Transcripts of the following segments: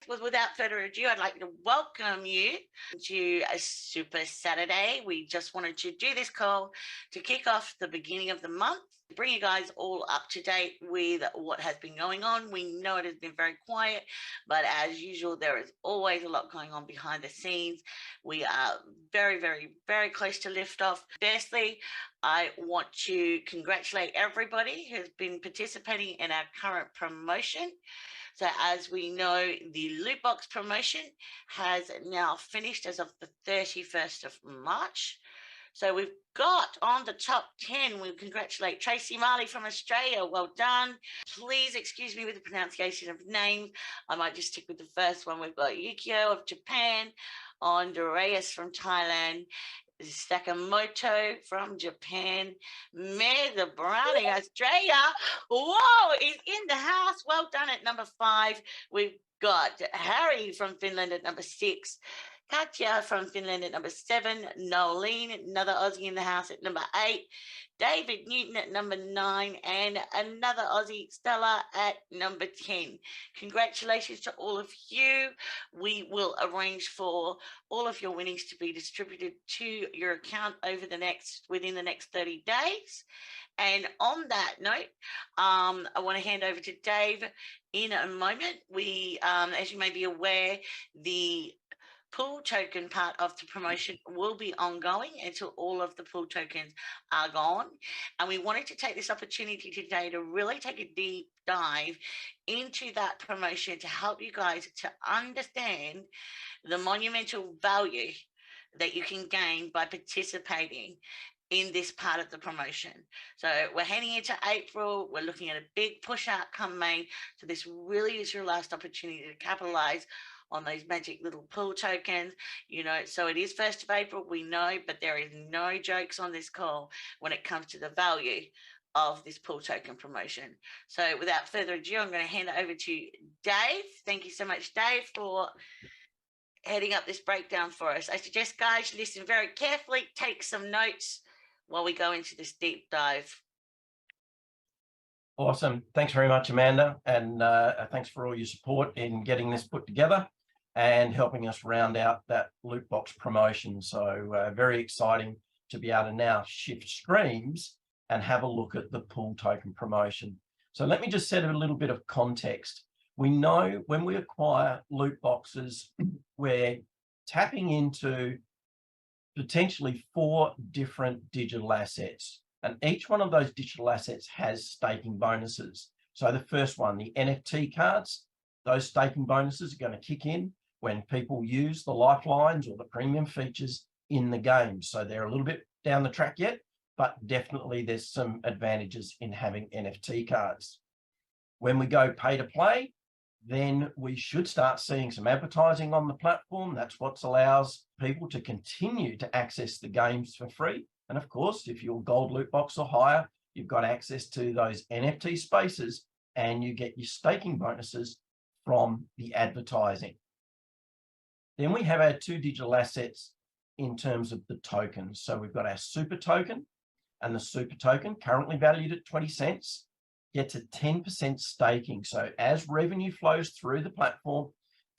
Without further ado, I'd like to welcome you to a Super Saturday. We just wanted to do this call to kick off the beginning of the month, bring you guys all up to date with what has been going on. We know it has been very quiet, but as usual, there is always a lot going on behind the scenes. We are very, very, very close to liftoff. Firstly, I want to congratulate everybody who's been participating in our current promotion. So as we know, the loot box promotion has now finished as of the 31st of March. So we've got on the top 10, we congratulate Tracy Marley from Australia. Well done. Please excuse me with the pronunciation of names. I might just stick with the first one. We've got Yukio of Japan, Andreas from Thailand, Sakamoto from Japan, Meg Browning, Australia. Whoa, is in the house. Well done at number 5. We've got Harry from Finland at number 6. Katya from Finland at number 7. Nolene, another Aussie in the house at number 8. David Newton at number 9. And another Aussie, Stella, at number 10. Congratulations to all of you. We will arrange for all of your winnings to be distributed to your account within the next 30 days. And on that note, I want to hand over to Dave in a moment. We, as you may be aware, the pool token part of the promotion will be ongoing until all of the pool tokens are gone. And we wanted to take this opportunity today to really take a deep dive into that promotion to help you guys to understand the monumental value that you can gain by participating in this part of the promotion. So we're heading into April. We're looking at a big push out come May. So this really is your last opportunity to capitalize on those magic little pool tokens, so it is 1st of April, we know, but there is no jokes on this call when it comes to the value of this pool token promotion. So without further ado, I'm going to hand it over to Dave. Thank you so much, Dave, for heading up this breakdown for us. I suggest, guys, listen very carefully, take some notes while we go into this deep dive. Awesome. Thanks very much, Amanda. And thanks for all your support in getting this put together and helping us round out that loot box promotion. So very exciting to be able to now shift streams and have a look at the pool token promotion. So let me just set a little bit of context. We know when we acquire loot boxes, we're tapping into potentially 4 different digital assets. And each one of those digital assets has staking bonuses. So the first one, the NFT cards, those staking bonuses are going to kick in when people use the lifelines or the premium features in the game. So they're a little bit down the track yet, but definitely there's some advantages in having NFT cards. When we go pay to play, then we should start seeing some advertising on the platform. That's what allows people to continue to access the games for free. And of course, if you're gold loot box or higher, you've got access to those NFT spaces and you get your staking bonuses from the advertising. Then we have our 2 digital assets in terms of the tokens. So we've got our super token, and the super token, currently valued at 20 cents, gets a 10% staking. So as revenue flows through the platform,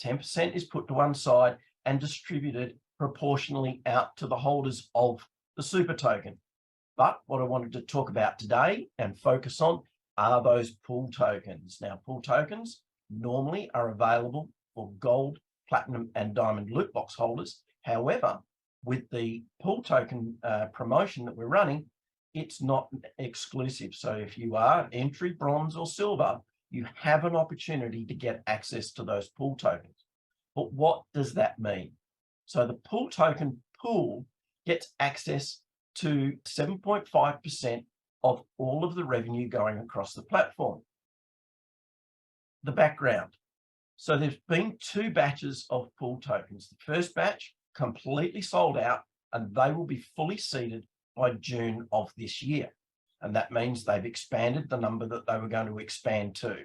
10% is put to one side and distributed proportionally out to the holders of the super token. But what I wanted to talk about today and focus on are those pool tokens. Now, pool tokens normally are available for gold, platinum, and diamond loot box holders. However, with the pool token promotion that we're running, it's not exclusive. So if you are entry, bronze, or silver, you have an opportunity to get access to those pool tokens. But what does that mean? So the pool token pool gets access to 7.5% of all of the revenue going across the platform. The background. So there's been 2 batches of pool tokens. The first batch completely sold out, and they will be fully seeded by June of this year. And that means they've expanded the number that they were going to expand to.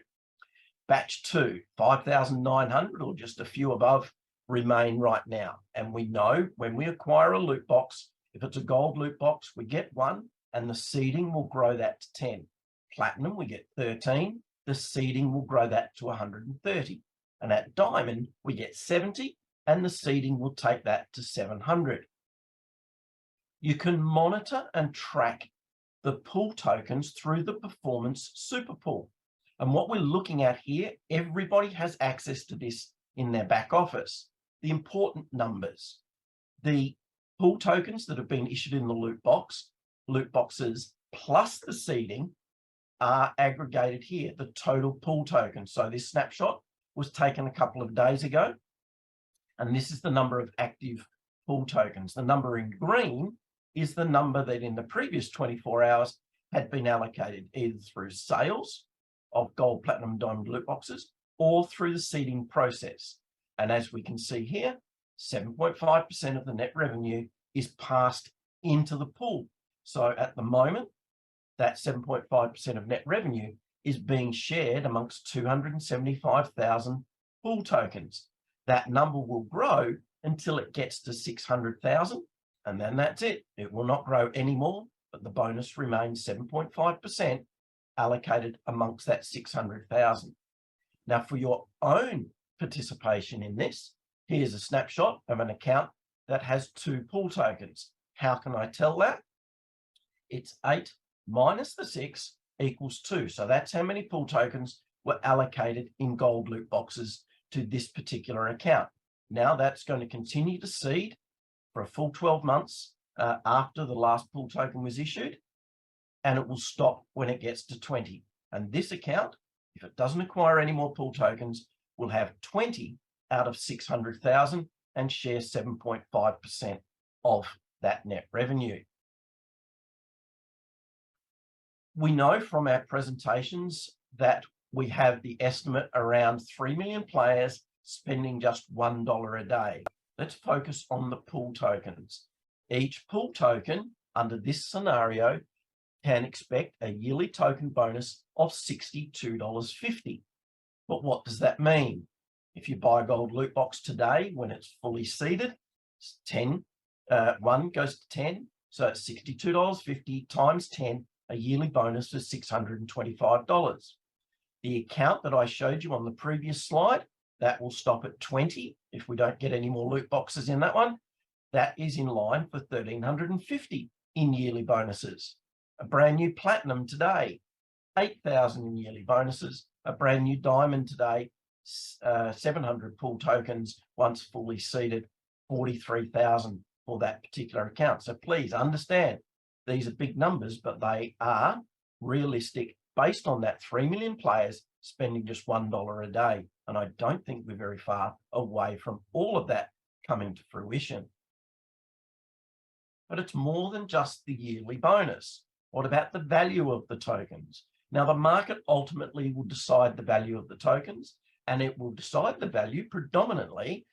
Batch 2, 5,900 or just a few above, remain right now. And we know when we acquire a loot box, if it's a gold loot box, we get 1 and the seeding will grow that to 10. Platinum, we get 13. The seeding will grow that to 130. And at diamond, we get 70, and the seeding will take that to 700. You can monitor and track the pool tokens through the performance super pool. And what we're looking at here, everybody has access to this in their back office. The important numbers, the pool tokens that have been issued in the loot boxes plus the seeding are aggregated here, the total pool tokens. So this snapshot was taken a couple of days ago, and this is the number of active pool tokens. The number in green is the number that in the previous 24 hours had been allocated either through sales of gold, platinum, diamond loot boxes or through the seeding process. And as we can see here, 7.5% of the net revenue is passed into the pool. So at the moment, that 7.5% of net revenue is being shared amongst 275,000 pool tokens. That number will grow until it gets to 600,000, and then that's it. It will not grow anymore, but the bonus remains 7.5% allocated amongst that 600,000. Now, for your own participation in this, here's a snapshot of an account that has 2 pool tokens. How can I tell that? It's 8 minus the 6 equals 2. So that's how many pool tokens were allocated in gold loot boxes to this particular account. Now that's going to continue to seed for a full 12 months after the last pool token was issued, and it will stop when it gets to 20. And this account, if it doesn't acquire any more pool tokens, will have 20 out of 600,000 and share 7.5% of that net revenue. We know from our presentations that we have the estimate around 3 million players spending just $1 a day. Let's focus on the pool tokens. Each pool token under this scenario can expect a yearly token bonus of $62.50. But what does that mean? If you buy a gold loot box today, when it's fully seeded, 1 goes to 10, so it's $62.50 times 10, a yearly bonus of $625. The account that I showed you on the previous slide, that will stop at 20 if we don't get any more loot boxes in that one. That is in line for $1,350 in yearly bonuses. A brand new platinum today, 8,000 in yearly bonuses. A brand new diamond today, 700 pool tokens once fully seeded, 43,000 for that particular account. So please understand, these are big numbers, but they are realistic based on that 3 million players spending just $1 a day. And I don't think we're very far away from all of that coming to fruition. But it's more than just the yearly bonus. What about the value of the tokens? Now, the market ultimately will decide the value of the tokens, and it will decide the value predominantly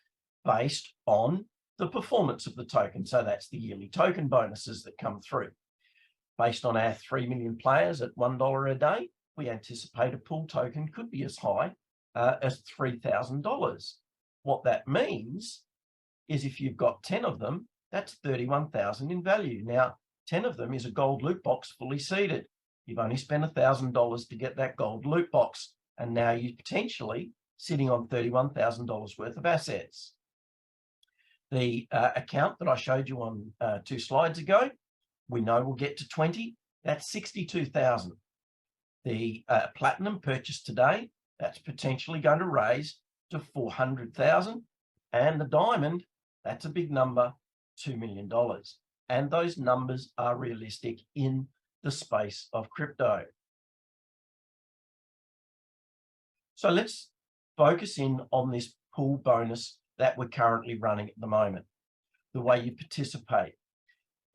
based on the performance of the token. So that's the yearly token bonuses that come through. Based on our 3 million players at $1 a day, we anticipate a pool token could be as high as $3,000. What that means is if you've got 10 of them, that's 31,000 in value. Now, 10 of them is a gold loot box fully seeded. You've only spent $1,000 to get that gold loot box, and now you're potentially sitting on $31,000 worth of assets. The account that I showed you on 2 slides ago, we know we'll get to 20. That's 62,000. The platinum purchased today, that's potentially going to raise to 400,000. And the diamond, that's a big number, $2 million. And those numbers are realistic in the space of crypto. So let's focus in on this pool bonus that we're currently running at the moment. The way you participate.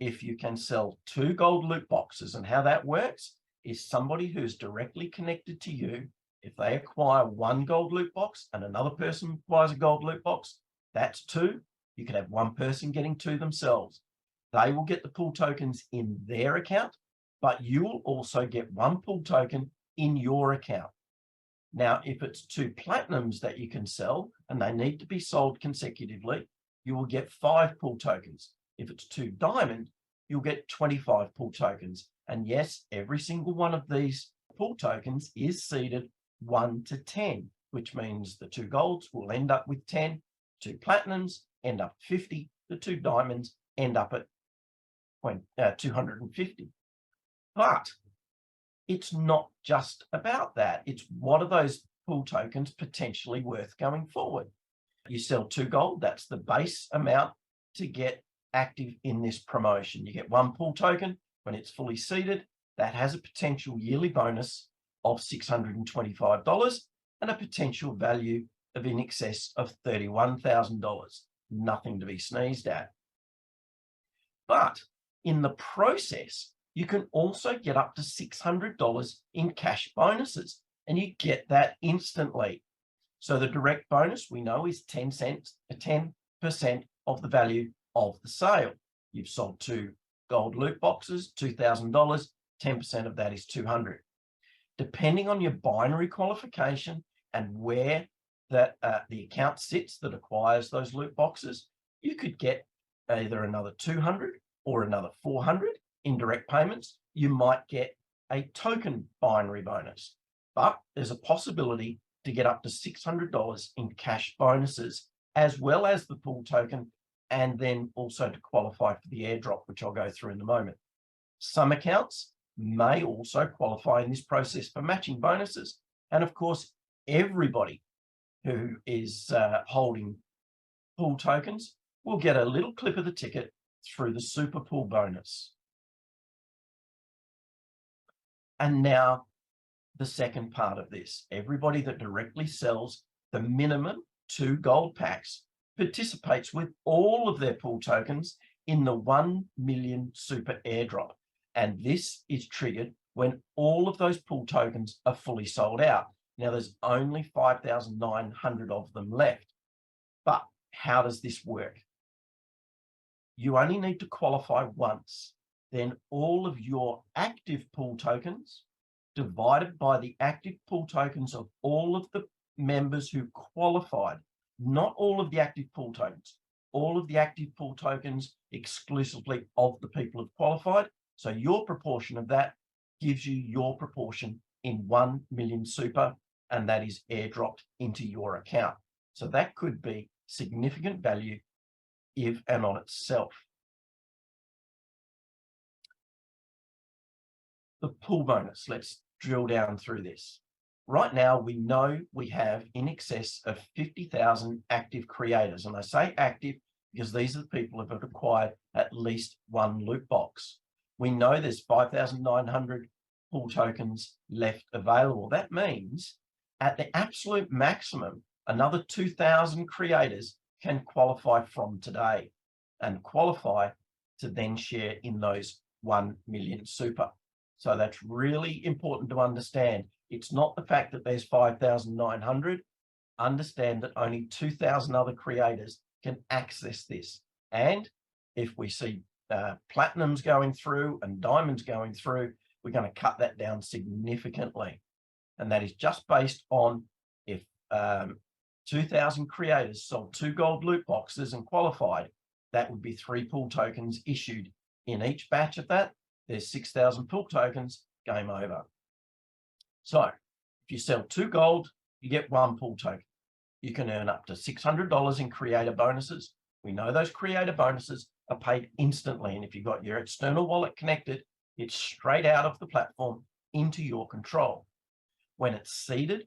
If you can sell 2 gold loot boxes, and how that works is somebody who's directly connected to you, if they acquire 1 gold loot box and another person acquires a gold loot box, that's 2. You could have 1 person getting 2 themselves. They will get the pool tokens in their account, but you will also get 1 pool token in your account. Now, if it's 2 platinums that you can sell and they need to be sold consecutively, you will get 5 pool tokens. If it's 2 diamond, you'll get 25 pool tokens. And yes, every single one of these pool tokens is seeded 1 to 10. which means the 2 golds will end up with 10, 2 platinums end up 50, the 2 diamonds end up at 250. But it's not just about that. It's what are those pool tokens potentially worth going forward? You sell 2 gold, that's the base amount to get active in this promotion. You get 1 pool token when it's fully seeded. That has a potential yearly bonus of $625 and a potential value of in excess of $31,000. Nothing to be sneezed at. But in the process, you can also get up to $600 in cash bonuses, and you get that instantly. So the direct bonus we know is 10 cents, 10% of the value of the sale. You've sold 2 gold loot boxes, $2,000, 10% of that is $200. Depending on your binary qualification and where that the account sits that acquires those loot boxes, you could get either another $200 or another $400 in direct payments. You might get a token binary bonus, but there's a possibility to get up to $600 in cash bonuses, as well as the pool token, and then also to qualify for the airdrop, which I'll go through in a moment. Some accounts may also qualify in this process for matching bonuses. And of course, everybody who is holding pool tokens will get a little clip of the ticket through the super pool bonus. And now the second part of this, everybody that directly sells the minimum 2 gold packs participates with all of their pool tokens in the 1 million super airdrop. And this is triggered when all of those pool tokens are fully sold out. Now there's only 5,900 of them left. But how does this work? You only need to qualify once. Then all of your active pool tokens divided by the active pool tokens of all of the members who qualified, not all of the active pool tokens, all of the active pool tokens exclusively of the people who've qualified. So your proportion of that gives you your proportion in 1 million super, and that is airdropped into your account. So that could be significant value if and on itself. The pool bonus, let's drill down through this. Right now, we know we have in excess of 50,000 active creators. And I say active because these are the people who have acquired at least 1 loot box. We know there's 5,900 pool tokens left available. That means at the absolute maximum, another 2,000 creators can qualify from today and qualify to then share in those 1 million super. So that's really important to understand. It's not the fact that there's 5,900. Understand that only 2,000 other creators can access this. And if we see platinums going through and diamonds going through, we're going to cut that down significantly. And that is just based on if 2,000 creators sold 2 gold loot boxes and qualified, that would be 3 pool tokens issued in each batch of that. There's 6,000 pool tokens, game over. So if you sell 2 gold, you get 1 pool token. You can earn up to $600 in creator bonuses. We know those creator bonuses are paid instantly. And if you've got your external wallet connected, it's straight out of the platform into your control. When it's seeded,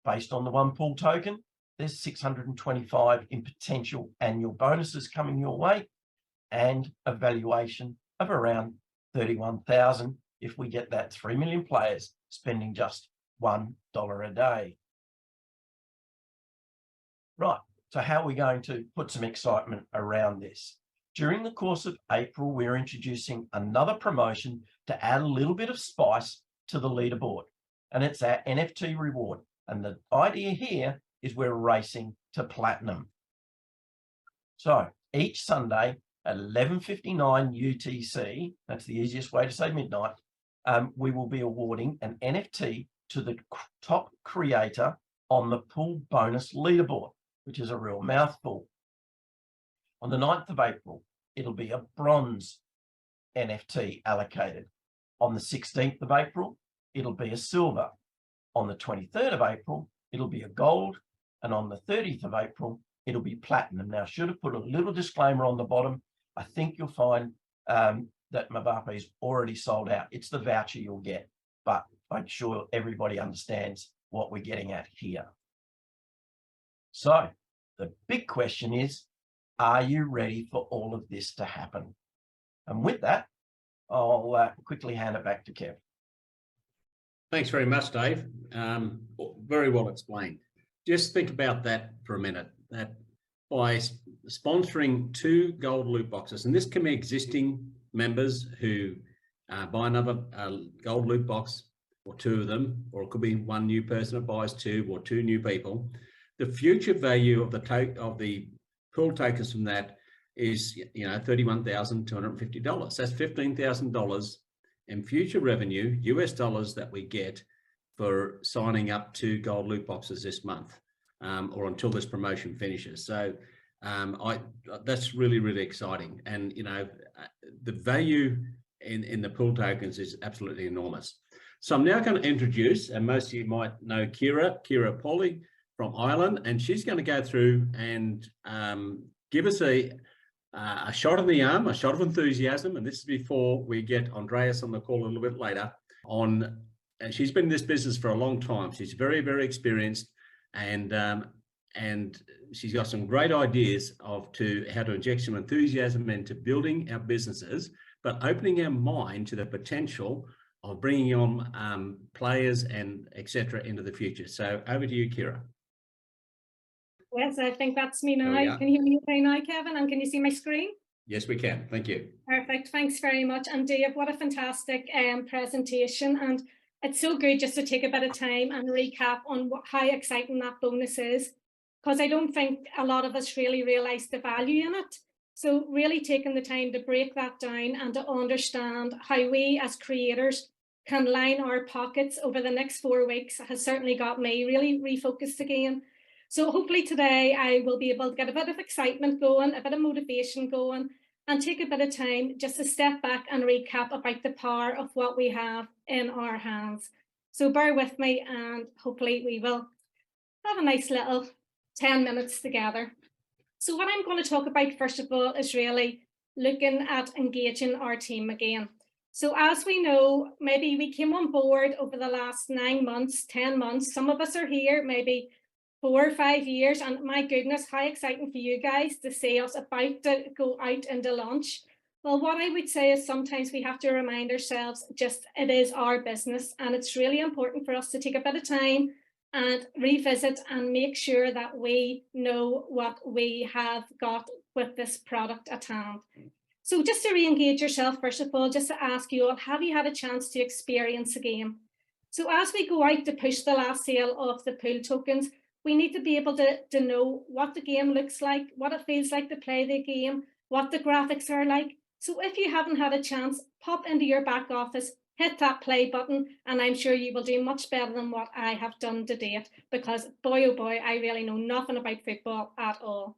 based on the 1 pool token, there's 625 in potential annual bonuses coming your way and a valuation of around 31,000 if we get that 3 million players spending just $1 a day. Right, so how are we going to put some excitement around this? During the course of April, we're introducing another promotion to add a little bit of spice to the leaderboard, and it's our NFT reward. And the idea here is we're racing to platinum. So each Sunday at 11:59 UTC, that's the easiest way to say midnight, we will be awarding an NFT to the top creator on the pool bonus leaderboard, which is a real mouthful. On the 9th of April, it'll be a bronze NFT allocated. On the 16th of April, it'll be a silver. On the 23rd of April, it'll be a gold, and on the 30th of April, it'll be platinum. Now, I should have put a little disclaimer on the bottom. I think you'll find that Mbappé's already sold out. It's the voucher you'll get, but I'm sure everybody understands what we're getting at here. So the big question is, are you ready for all of this to happen? And with that, I'll quickly hand it back to Kev. Thanks very much, Dave. Very well explained. Just think about that for a minute, that by sponsoring 2 gold loot boxes, and this can be existing members who buy another gold loot box, or 2 of them, or it could be 1 new person that buys 2 or 2 new people. The future value of the pool tokens from that is, $31,250. That's $15,000 in future revenue, US dollars, that we get for signing up 2 gold loot boxes this month, or until this promotion finishes. So that's really, really exciting. And the value in the pool tokens is absolutely enormous. So I'm now going to introduce, and most of you might know Kira Polly from Ireland, and she's going to go through and give us a shot in the arm, a shot of enthusiasm. And this is before we get Andreas on the call a little bit later on. And she's been in this business for a long time. She's very, very experienced, and she's got some great ideas to how to inject some enthusiasm into building our businesses, but opening our mind to the potential of bringing on players and etc. into the future. So over to you, Kira. Yes, I think that's me now. Can you hear me okay now, Kevin? And can you see my screen? Yes, we can. Thank you. Perfect. Thanks very much. And Dave, what a fantastic presentation. And it's so good just to take a bit of time and recap on how exciting that bonus is, because I don't think a lot of us really realise the value in it. So really taking the time to break that down and to understand how we as creators can line our pockets over the next 4 weeks has certainly got me really refocused again. So hopefully today I will be able to get a bit of excitement going, a bit of motivation going, and take a bit of time just to step back and recap about the power of what we have in our hands. So bear with me, and hopefully we will have a nice little 10 minutes together. So what I'm going to talk about first of all is really looking at engaging our team again. So as we know, maybe we came on board over the last 9 months, 10 months. Some of us are here maybe 4 or 5 years, and my goodness, how exciting for you guys to see us about to go out into launch. Well, what I would say is sometimes we have to remind ourselves just it is our business, and it's really important for us to take a bit of time and revisit and make sure that we know what we have got with this product at hand. So just to re-engage yourself, first of all, just to ask you all, have you had a chance to experience the game? So as we go out to push the last sale of the pool tokens, we need to be able to know what the game looks like, what it feels like to play the game, what the graphics are like. So if you haven't had a chance, pop into your back office, hit that play button, and I'm sure you will do much better than what I have done to date, because boy, oh boy, I really know nothing about football at all.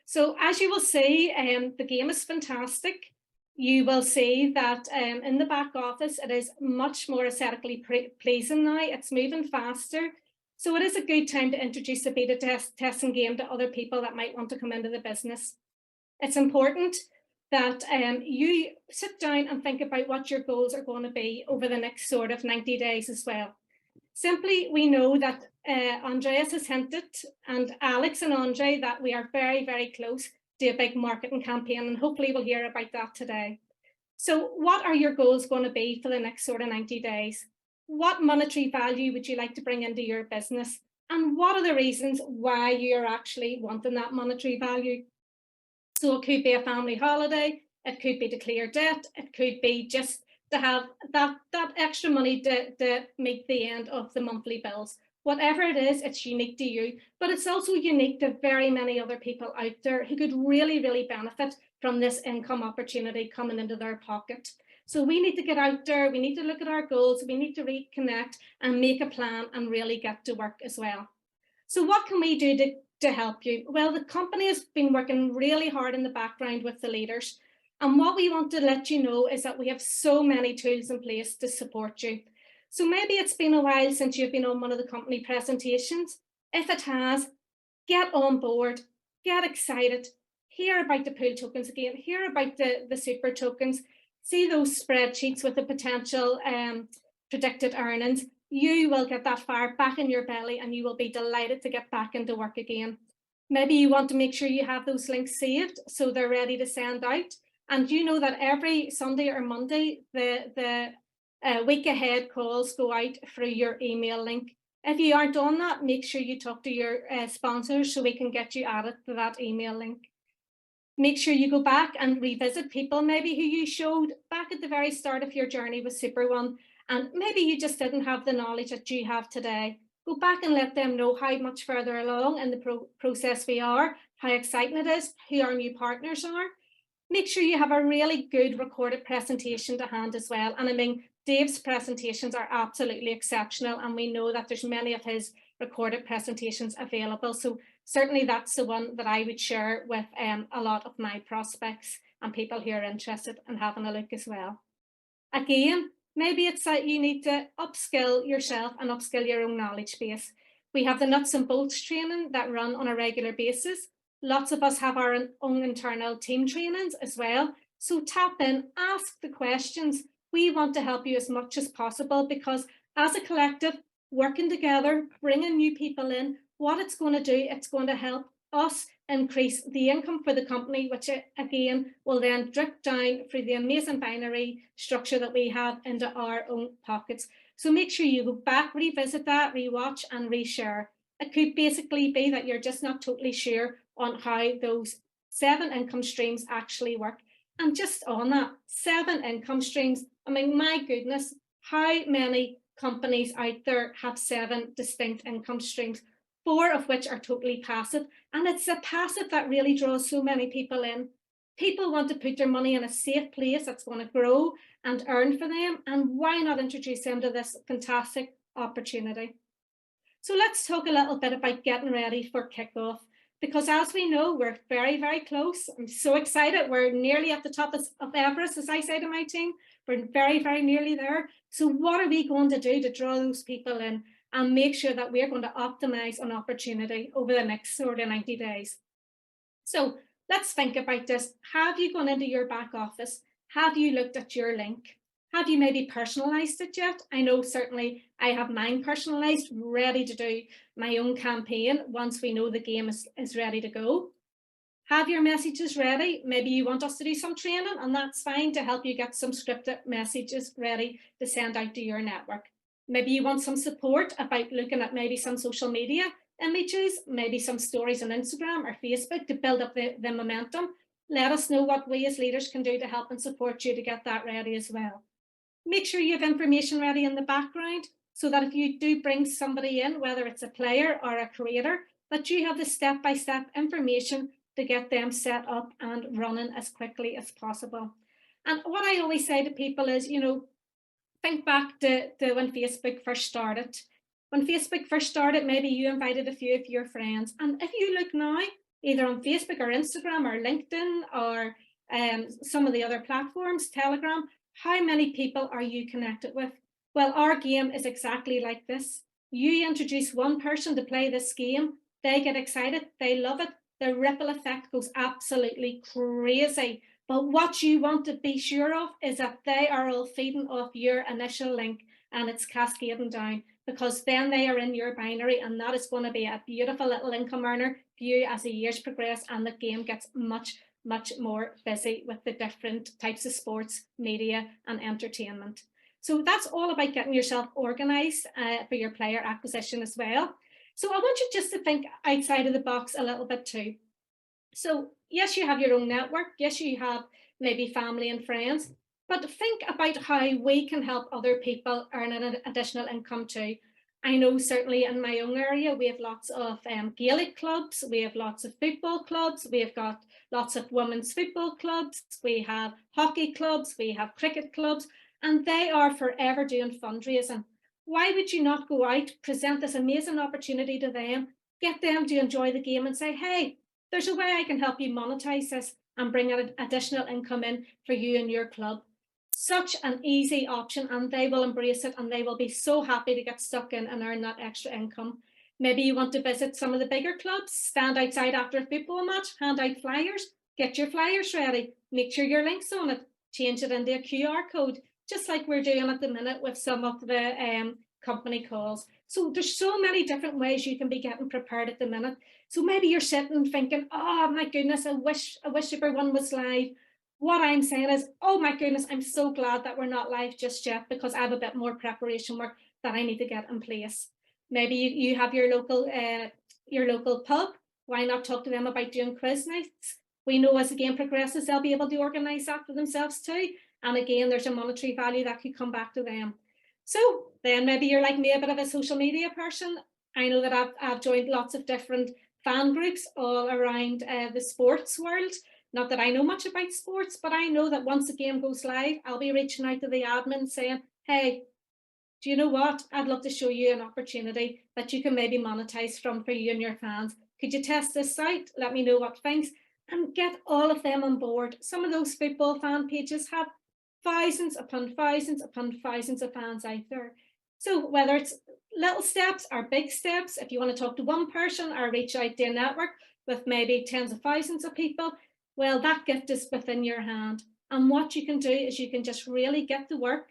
So as you will see, the game is fantastic. You will see that in the back office, it is much more aesthetically pleasing now. It's moving faster. So it is a good time to introduce a beta testing game to other people that might want to come into the business. It's important that you sit down and think about what your goals are going to be over the next sort of 90 days as well. Simply, we know that Andreas has hinted, and Alex and Andre, that we are very, very close to a big marketing campaign, and hopefully we'll hear about that today. So what are your goals going to be for the next sort of 90 days? What monetary value would you like to bring into your business? And what are the reasons why you're actually wanting that monetary value? So it could be a family holiday, it could be to clear debt, it could be just to have that extra money to meet the end of the monthly bills. Whatever it is, it's unique to you, but it's also unique to very many other people out there who could really, really benefit from this income opportunity coming into their pocket. So we need to get out there, we need to look at our goals, we need to reconnect and make a plan and really get to work as well. So what can we do to help you? Well, the company has been working really hard in the background with the leaders. And what we want to let you know is that we have so many tools in place to support you. So maybe it's been a while since you've been on one of the company presentations. If it has, get on board, get excited, hear about the pool tokens again, hear about the super tokens, see those spreadsheets with the potential predicted earnings. You will get that fire back in your belly and you will be delighted to get back into work again. Maybe you want to make sure you have those links saved so they're ready to send out. And you know that every Sunday or Monday, the week ahead calls go out through your email link. If you aren't on that, make sure you talk to your sponsors so we can get you added to that email link. Make sure you go back and revisit people maybe who you showed back at the very start of your journey with Super One, and maybe you just didn't have the knowledge that you have today. Go back and let them know how much further along in the process we are, how exciting it is, who our new partners are. Make sure you have a really good recorded presentation to hand as well. And I mean, Dave's presentations are absolutely exceptional, and we know that there's many of his recorded presentations available. So certainly that's the one that I would share with a lot of my prospects and people who are interested in having a look as well. Again, maybe it's that you need to upskill yourself and upskill your own knowledge base. We have the nuts and bolts training that run on a regular basis. Lots of us have our own internal team trainings as well. So tap in, ask the questions. We want to help you as much as possible, because as a collective, working together, bringing new people in, what it's going to do, it's going to help us increase the income for the company, which again will then drip down through the amazing binary structure that we have into our own pockets. So make sure you go back, revisit that, rewatch and reshare. It could basically be that you're just not totally sure on how those 7 income streams actually work. And just on that, 7 income streams, I mean, my goodness, how many companies out there have 7 distinct income streams, 4 of which are totally passive. And it's the passive that really draws so many people in. People want to put their money in a safe place that's going to grow and earn for them. And why not introduce them to this fantastic opportunity? So let's talk a little bit about getting ready for kickoff, because as we know, we're very, very close. I'm so excited. We're nearly at the top of Everest, as I say to my team. We're very, very nearly there. So what are we going to do to draw those people in and make sure that we're going to optimize an opportunity over the next sort of 90 days? So let's think about this. Have you gone into your back office? Have you looked at your link? Have you maybe personalized it yet? I know certainly I have mine personalized, ready to do my own campaign once we know the game is ready to go. Have your messages ready. Maybe you want us to do some training, and that's fine, to help you get some scripted messages ready to send out to your network. Maybe you want some support about looking at maybe some social media images, maybe some stories on Instagram or Facebook to build up the momentum. Let us know what we as leaders can do to help and support you to get that ready as well. Make sure you have information ready in the background so that if you do bring somebody in, whether it's a player or a creator, that you have the step-by-step information to get them set up and running as quickly as possible. And what I always say to people is, you know, think back to when Facebook first started. When Facebook first started, maybe you invited a few of your friends. And if you look now, either on Facebook or Instagram or LinkedIn or some of the other platforms, Telegram, how many people are you connected with? Well, our game is exactly like this. You introduce one person to play this game, they get excited, they love it, the ripple effect goes absolutely crazy. But what you want to be sure of is that they are all feeding off your initial link, and it's cascading down, because then they are in your binary, and that is going to be a beautiful little income earner for you as the years progress and the game gets much more busy with the different types of sports, media and entertainment. So that's all about getting yourself organized for your player acquisition as well. So I want you just to think outside of the box a little bit too. So yes, you have your own network. Yes, you have maybe family and friends, but think about how we can help other people earn an additional income too. I know certainly in my own area, we have lots of Gaelic clubs, we have lots of football clubs, we have got lots of women's football clubs, we have hockey clubs, we have cricket clubs, and they are forever doing fundraising. Why would you not go out, present this amazing opportunity to them, get them to enjoy the game and say, hey, there's a way I can help you monetize this and bring an additional income in for you and your club. Such an easy option, and they will embrace it and they will be so happy to get stuck in and earn that extra income. Maybe you want to visit some of the bigger clubs, stand outside after a football match, hand out flyers, get your flyers ready, make sure your link's on it, change it into a QR code, just like we're doing at the minute with some of the company calls. So there's so many different ways you can be getting prepared at the minute. So maybe you're sitting thinking, oh my goodness, I wish everyone was live. What I'm saying is, oh my goodness, I'm so glad that we're not live just yet, because I have a bit more preparation work that I need to get in place. Maybe you have your local pub. Why not talk to them about doing quiz nights? We know as the game progresses, they'll be able to organise that for themselves too. And again, there's a monetary value that could come back to them. So then maybe you're like me, a bit of a social media person. I know that I've joined lots of different fan groups all around the sports world. Not that I know much about sports, but I know that once the game goes live, I'll be reaching out to the admin saying, hey, do you know what? I'd love to show you an opportunity that you can maybe monetize from for you and your fans. Could you test this out? Let me know what things, and get all of them on board. Some of those football fan pages have thousands upon thousands upon thousands of fans out there. So whether it's little steps or big steps, if you want to talk to one person or reach out to a network with maybe tens of thousands of people, well, that gift is within your hand. And what you can do is you can just really get to work,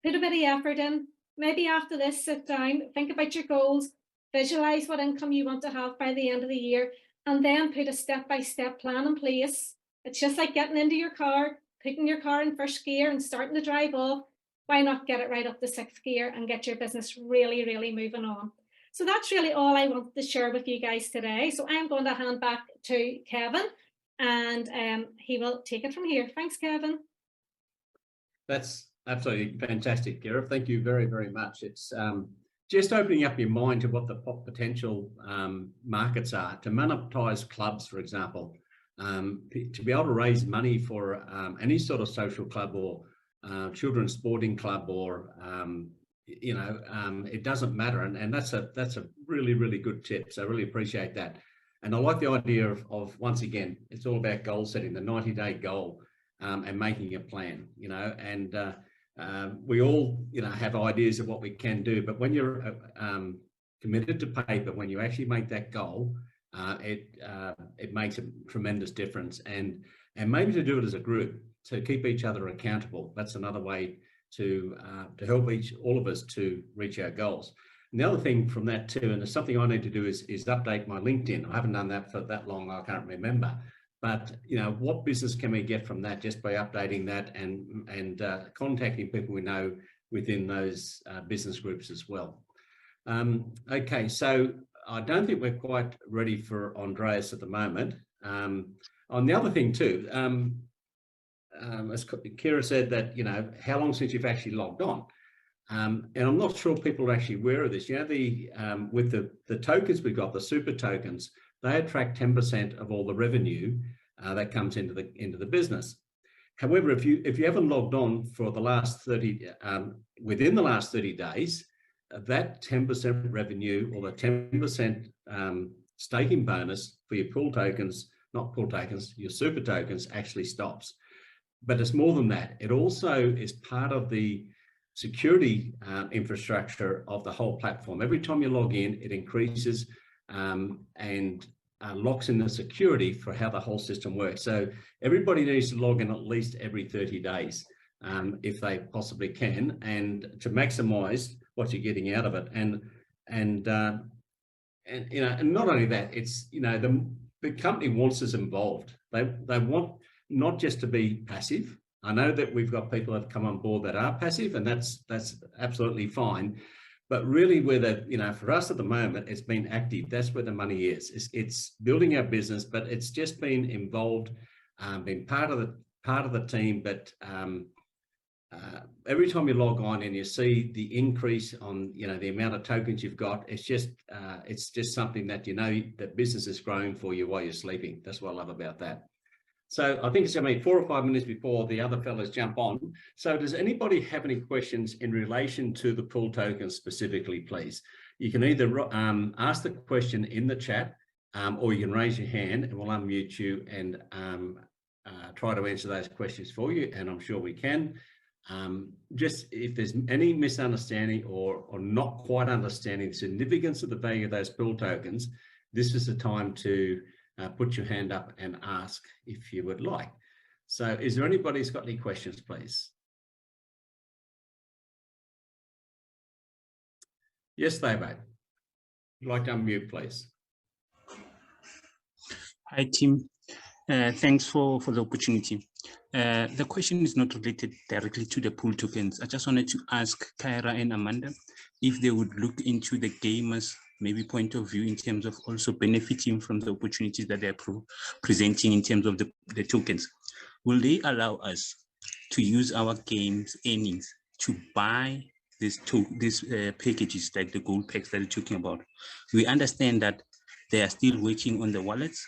put a bit of effort in. Maybe after this, sit down, think about your goals, visualize what income you want to have by the end of the year, and then put a step-by-step plan in place. It's just like getting into your car, putting your car in first gear and starting to drive off. Why not get it right up to sixth gear and get your business really, really moving on? So that's really all I wanted to share with you guys today. So I'm going to hand back to Kevin, and he will take it from here. Thanks, Kevin. That's absolutely fantastic, Gareth. Thank you very, very much. It's just opening up your mind to what the potential markets are. To monetize clubs, for example, to be able to raise money for any sort of social club or children's sporting club, or it doesn't matter. And that's a really, really good tip. So I really appreciate that. And I like the idea of once again, it's all about goal setting, the 90-day goal, and making a plan, and we all, have ideas of what we can do, but when you're committed to paper, when you actually make that goal, it makes a tremendous difference. And maybe to do it as a group, to keep each other accountable. That's another way to help all of us to reach our goals. And the other thing from that too, and it's something I need to do, is update my LinkedIn. I haven't done that for that long, I can't remember. But what business can we get from that just by updating that and contacting people we know within those business groups as well. Okay, so I don't think we're quite ready for Andreas at the moment. On the other thing too, as Kira said, that how long since you've actually logged on, and I'm not sure people are actually aware of this. With the tokens we've got, the super tokens, they attract 10% of all the revenue that comes into the business. However, if you haven't logged on for the last 30 within the last 30 days, that 10% revenue, or the 10% staking bonus for your pool tokens, not pool tokens, your super tokens, actually stops. But it's more than that. It also is part of the security infrastructure of the whole platform. Every time you log in, it increases and locks in the security for how the whole system works. So everybody needs to log in at least every 30 days if they possibly can, and to maximize what you're getting out of it. And not only that, it's the company wants us involved. They want not just to be passive. I know that we've got people that have come on board that are passive, and that's absolutely fine. But really, where for us at the moment, it's been active. That's where the money is. It's building our business, but it's just been involved, been part of the team. But every time you log on and you see the increase on the amount of tokens you've got, it's just something that that business is growing for you while you're sleeping. That's what I love about that. So I think it's 4 or 5 minutes before the other fellas jump on. So does anybody have any questions in relation to the pool tokens specifically, please? You can either ask the question in the chat, or you can raise your hand and we'll unmute you and try to answer those questions for you. And I'm sure we can. Just if there's any misunderstanding or not quite understanding the significance of the value of those pool tokens, this is the time to put your hand up and ask if you would like. So is there anybody who's got any questions, please? Yes, Thabo. You'd like to unmute, please. Hi, team. Thanks for the opportunity. The question is not related directly to the pool tokens. I just wanted to ask Kyra and Amanda if they would look into the gamers' maybe point of view in terms of also benefiting from the opportunities that they're presenting in terms of the tokens. Will they allow us to use our games earnings to buy these packages like the gold packs that you're talking about? We understand that they are still working on the wallets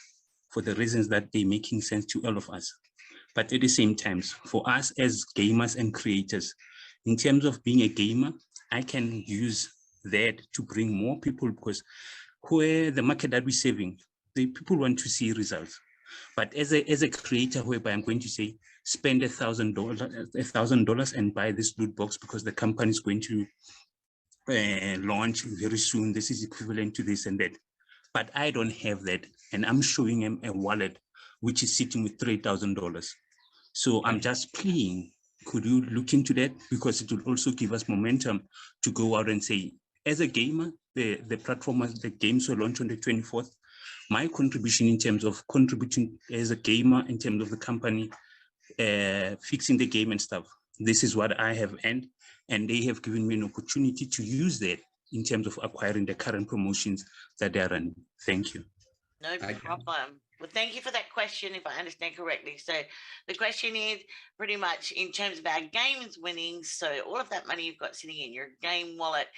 for the reasons that they're making sense to all of us. But at the same time, for us as gamers and creators, in terms of being a gamer, I can use that to bring more people, because where the market that we're serving, the people want to see results. But as a creator, whereby I'm going to say, spend $1,000 and buy this loot box because the company is going to launch very soon. This is equivalent to this and that. But I don't have that, and I'm showing him a wallet which is sitting with $3,000. So I'm just pleading, could you look into that? Because it will also give us momentum to go out and say, as a gamer, the platform, the games will launch on the 24th. My contribution in terms of contributing as a gamer, in terms of the company, fixing the game and stuff, this is what I have earned, and they have given me an opportunity to use that in terms of acquiring the current promotions that they're running. Thank you. No problem. Well, thank you for that question, if I understand correctly. So the question is pretty much in terms of our games winnings. So all of that money you've got sitting in your game wallet,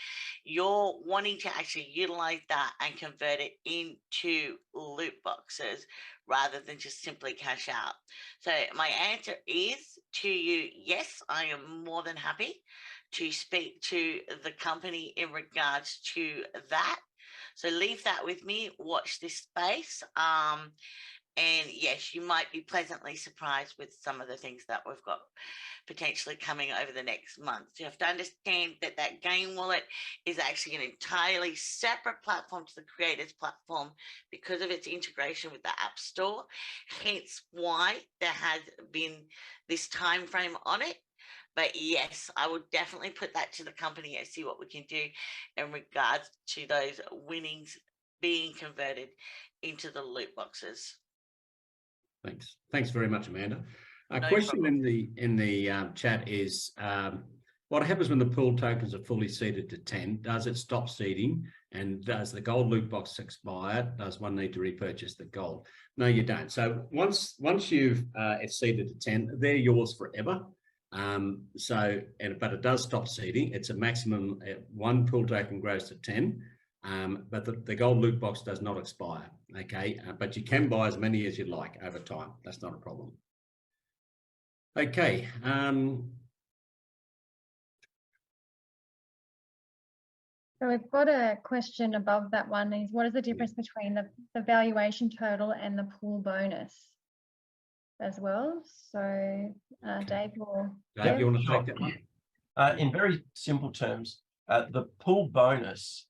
you're wanting to actually utilize that and convert it into loot boxes rather than just simply cash out. So my answer is to you, yes, I am more than happy to speak to the company in regards to that. So leave that with me, watch this space. And yes, you might be pleasantly surprised with some of the things that we've got potentially coming over the next month. You have to understand that that game wallet is actually an entirely separate platform to the creators platform because of its integration with the App Store. Hence why there has been this time frame on it. But yes, I would definitely put that to the company and see what we can do in regards to those winnings being converted into the loot boxes. Thanks. Thanks very much, Amanda. A No question problem. in the chat is, what happens when the pool tokens are fully seeded to 10? Does it stop seeding? And does the gold loot box expire? Does one need to repurchase the gold? No, you don't. So once you've it's seeded to 10, they're yours forever. But it does stop seeding. It's a maximum, one pool token grows to 10, but the gold loot box does not expire, okay? But you can buy as many as you like over time. That's not a problem. Okay. So we've got a question above that one is, what is the difference between the valuation total and the pool bonus as well? So Dave, Dave, you want to take that one? In very simple terms, the pool bonus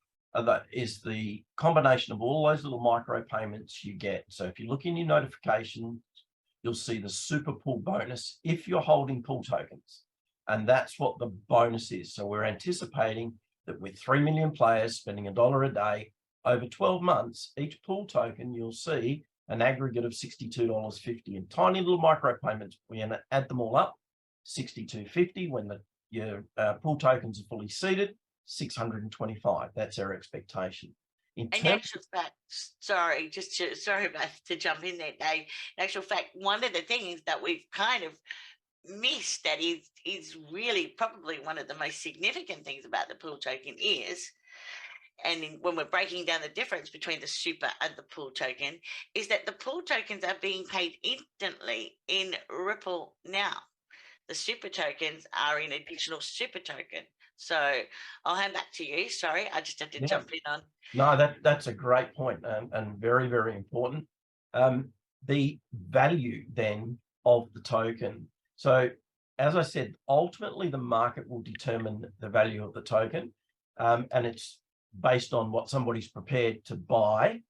is the combination of all those little micro payments you get. So if you look in your notifications, you'll see the super pool bonus if you're holding pool tokens. And that's what the bonus is. So we're anticipating that with 3 million players spending $1 a day over 12 months, each pool token, you'll see an aggregate of $62.50 in tiny little micro payments. We add them all up, $62.50 when your pool tokens are fully seeded, $625. That's our expectation. In actual fact, sorry about to jump in there, Dave. In actual fact, one of the things that we've kind of missed that is really probably one of the most significant things about the pool token is, and when we're breaking down the difference between the super and the pool token, is that the pool tokens are being paid instantly in Ripple now. The super tokens are in additional super token. So I'll hand back to you. Sorry, I just had to jump in on. No, that's a great point and very, very important. The value then of the token. So as I said, ultimately the market will determine the value of the token, and it's based on what somebody's prepared to buy,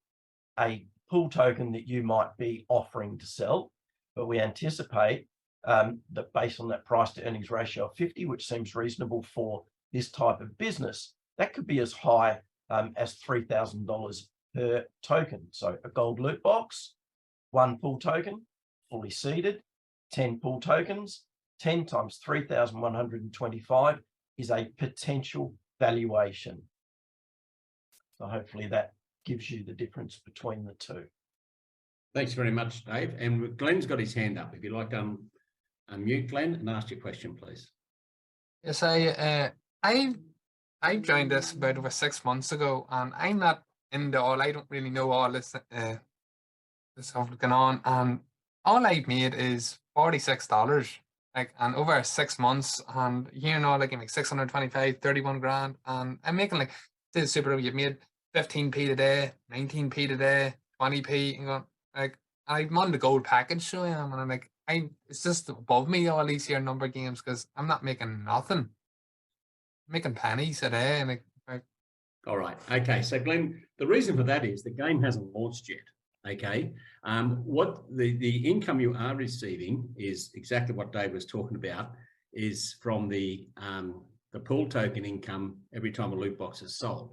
a pool token that you might be offering to sell. But we anticipate that based on that price to earnings ratio of 50, which seems reasonable for this type of business, that could be as high as $3,000 per token. So a gold loot box, 1 pool token, fully seeded, 10 pool tokens, 10 times 3,125 is a potential valuation. So hopefully that gives you the difference between the two. Thanks very much, Dave. And Glenn's got his hand up. If you'd like to unmute Glenn and ask your question, please. Yes, I joined this about over 6 months ago, and I'm not into all. I don't really know all this stuff going on, and all I've made is $46, like, and over 6 months, and you know, like, I make 625, 31 grand, and I'm making, like, this is super. You've made 15p today, 19p today, 20p, and going, like, I'm on the gold package, so I am, and I'm like, it's just above me all these here number games because I'm not making nothing. I'm making pennies a day, and like, all right. Okay. So Glenn, the reason for that is the game hasn't launched yet. Okay. What the income you are receiving is exactly what Dave was talking about, is from the pool token income every time a loot box is sold.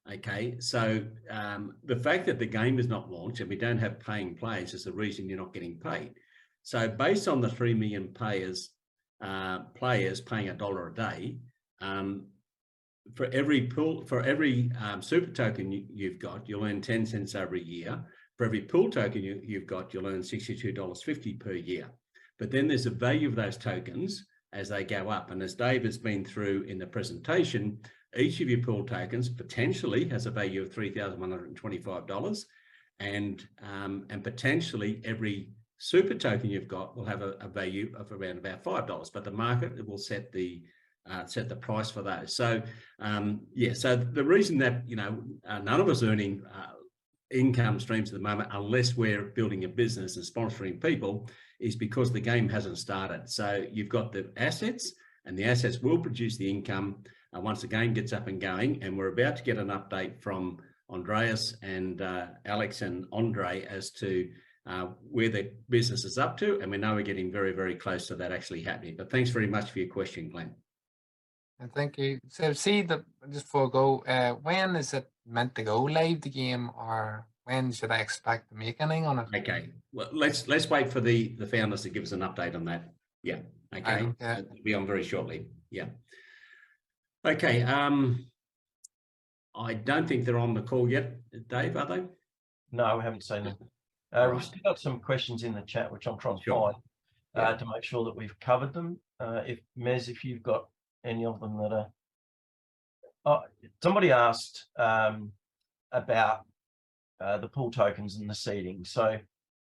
Okay. So the fact that the game is not launched and we don't have paying players is the reason you're not getting paid. So based on the 3 million players paying $1 a day, for every super token you've got, you'll earn 10 cents every year. For every pool token you've got, you'll earn $62.50 per year. But then there's a value of those tokens as they go up. And as Dave has been through in the presentation, each of your pool tokens potentially has a value of $3,125, and potentially every super token you've got will have a value of around about $5, but the market will set the price for those. So yeah, so the reason that none of us earning income streams at the moment, unless we're building a business and sponsoring people, is because the game hasn't started. So you've got the assets, and the assets will produce the income once the game gets up and going. And we're about to get an update from Andreas and Alex and Andre as to where the business is up to, and we know we're getting very, very close to that actually happening. But thanks very much for your question, Glenn. And thank you. So see, just before I go, when is it meant to go live, the game, or when should I expect to make anything on it? Okay, well, let's wait for the founders to give us an update on that. Yeah. Okay. Okay. It'll be on very shortly. Yeah. Okay. I don't think they're on the call yet, Dave, are they? No, we haven't seen them. Right. We've still got some questions in the chat, which I'm trying to Sure. find to make sure that we've covered them. If you've got any of them that are... somebody asked about the pool tokens and the seeding. So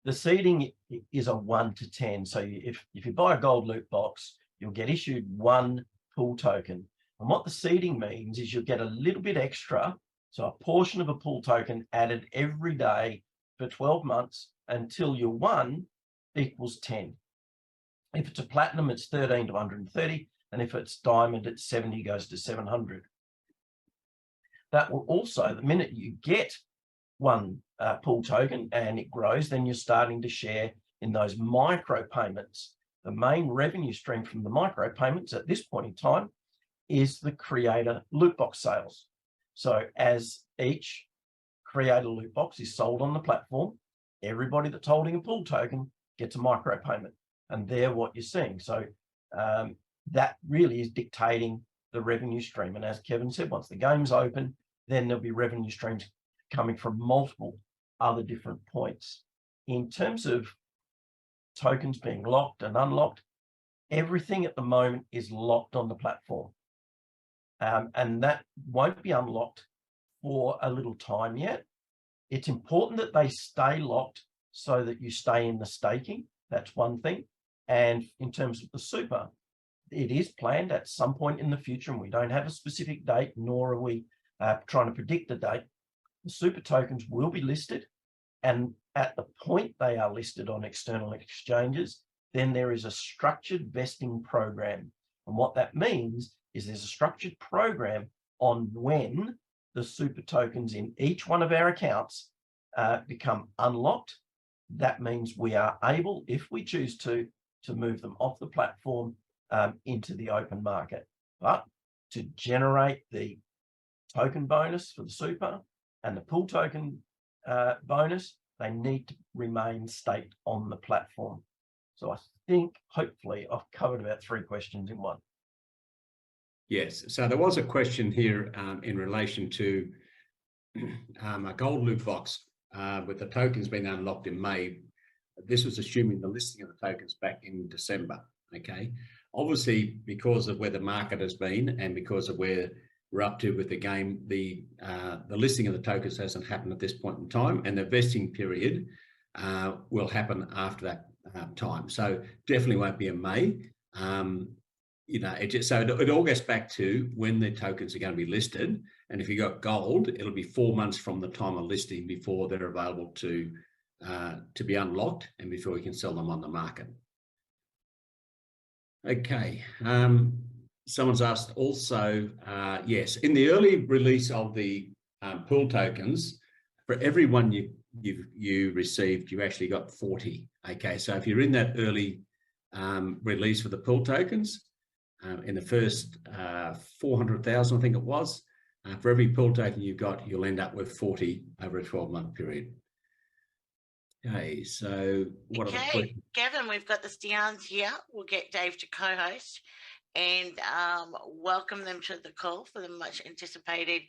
the seeding is a 1 to 10. So if you buy a gold loot box, you'll get issued 1 pool token. And what the seeding means is you'll get a little bit extra, so a portion of a pool token added every day for 12 months until your 1 equals 10. If it's a platinum, it's 13 to 130. And if it's diamond, it's 70, goes to 700. That will also, the minute you get 1 pool token and it grows, then you're starting to share in those micro payments. The main revenue stream from the micro payments at this point in time is the creator loot box sales. So as each creator loot box is sold on the platform, everybody that's holding a pool token gets a micro payment, and they're what you're seeing. So that really is dictating the revenue stream. And as Kevin said, once the game's open, then there'll be revenue streams coming from multiple other different points. In terms of tokens being locked and unlocked, everything at the moment is locked on the platform. And that won't be unlocked for a little time yet. It's important that they stay locked so that you stay in the staking. That's one thing. And in terms of the super, it is planned at some point in the future, and we don't have a specific date, nor are we trying to predict the date. The super tokens will be listed, and at the point they are listed on external exchanges, then there is a structured vesting program. And what that means is there's a structured program on when the super tokens in each one of our accounts become unlocked. That means we are able, if we choose to move them off the platform into the open market. But to generate the token bonus for the super and the pool token bonus, they need to remain staked on the platform. So I think hopefully I've covered about 3 questions in one. Yes, so there was a question here in relation to a gold loot box with the tokens being unlocked in May. This was assuming the listing of the tokens back in December. Okay, obviously because of where the market has been and because of where we're up to with the game, the listing of the tokens hasn't happened at this point in time, and the vesting period will happen after that time. So definitely won't be in May. You know, it all goes back to when the tokens are going to be listed. And if you got gold, it'll be 4 months from the time of listing before they're available to be unlocked and before you can sell them on the market. Okay. Someone's asked also, yes, in the early release of the pool tokens, for every one you received, you actually got 40. Okay, so if you're in that early release for the pool tokens, in the first 400,000, I think it was, for every pool token you've got, you'll end up with 40 over a 12-month period. Okay, so what are the questions? Gavin, we've got the Stians here. We'll get Dave to co-host and welcome them to the call for the much anticipated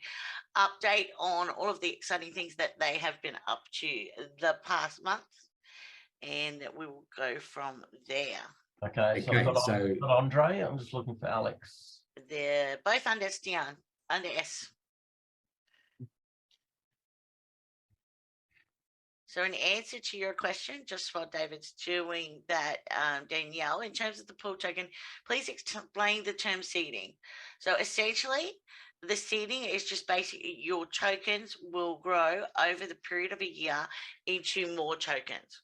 update on all of the exciting things that they have been up to the past month, and we will go from there. Okay, so I've got Andre. I'm just looking for Alex. They're both under Stian, under S. So in answer to your question, just while David's doing that, Danielle, in terms of the pool token, please explain the term seeding. So essentially, the seeding is just basically your tokens will grow over the period of a year into more tokens.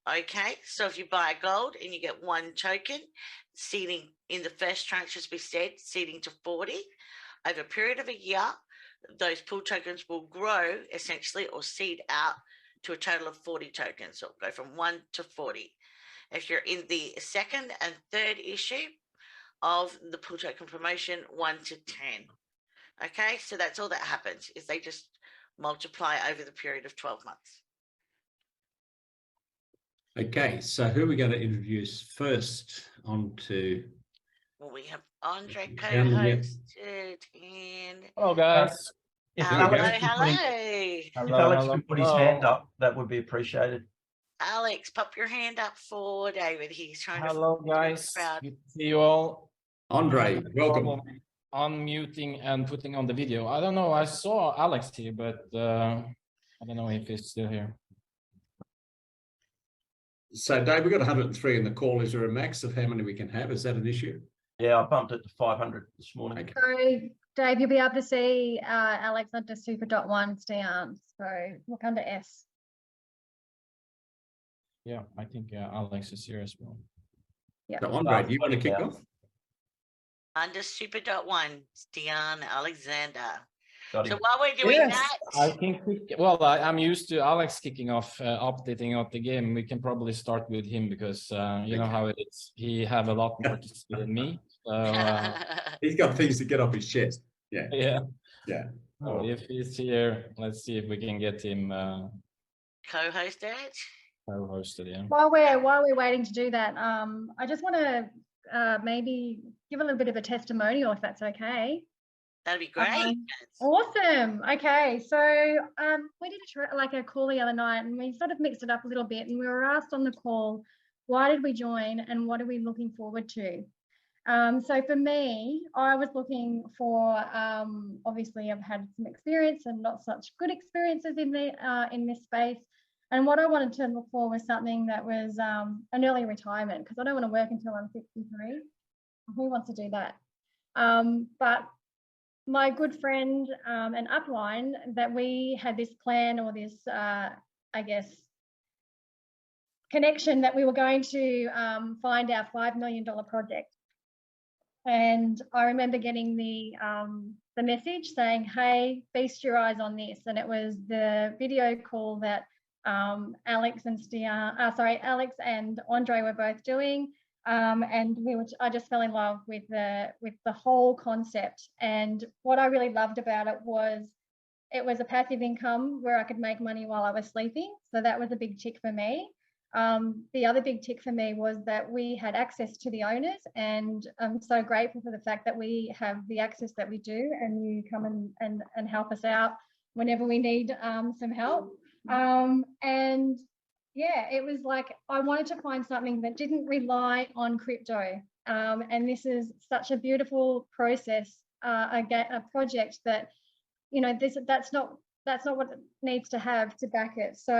Okay, so if you buy gold and you get 1 token, seeding in the first tranche, as we said, seeding to 40. Over a period of a year, those pool tokens will grow essentially or seed out to a total of 40 tokens. So it'll go from 1 to 40. If you're in the second and third issue of the pool token promotion, 1 to 10. Okay, so that's all that happens, is they just multiply over the period of 12 months. Okay, so who are we going to introduce first onto? Well, we have Andre co-hosted and hello guys. Hello. If Alex can put his hand up, that would be appreciated. Alex, pop your hand up for David. He's trying to. Hello guys, good to see you all. Andre, welcome. Unmuting and putting on the video. I don't know, I saw Alex here, but I don't know if he's still here. So Dave, we've got 103 in the call. Is there a max of how many we can have? Is that an issue? Yeah, I bumped it to 500 this morning. Okay. So Dave, you'll be able to see Alex under super.1 down. So look under S. Yeah, I think Alex is here as well. Yeah. So Andre, do you want to kick off? Under super.1, Stian Alexander. Got So him. while we're doing that, I think I'm used to Alex kicking off, updating of the game. We can probably start with him because you know how it is. He have a lot more to say than me. So, He's got things to get off his chest. Yeah. yeah. Yeah. So if he's here, let's see if we can get him co-hosted. co-hosted. Yeah. While we're waiting to do that, I just want to maybe give a little bit of a testimonial, if that's okay. That'd be great. Awesome. Okay, so we did a call the other night, and we sort of mixed it up a little bit, and we were asked on the call, why did we join and what are we looking forward to? So for me, I was looking for, obviously I've had some experience and not such good experiences in this space. And what I wanted to look for was something that was an early retirement, because I don't want to work until I'm 63. Who wants to do that? But my good friend and upline, that we had this plan or this, I guess, connection that we were going to find our $5 million project. And I remember getting the message saying, hey, feast your eyes on this. And it was the video call that Alex and Andre were both doing. And I just fell in love with the whole concept. And what I really loved about it was a passive income where I could make money while I was sleeping. So that was a big tick for me. The other big tick for me was that we had access to the owners, and I'm so grateful for the fact that we have the access that we do, and you come and help us out whenever we need some help. And yeah, it was like I wanted to find something that didn't rely on crypto, and this is such a beautiful process, a project that, you know, that's not what it needs to have to back it. So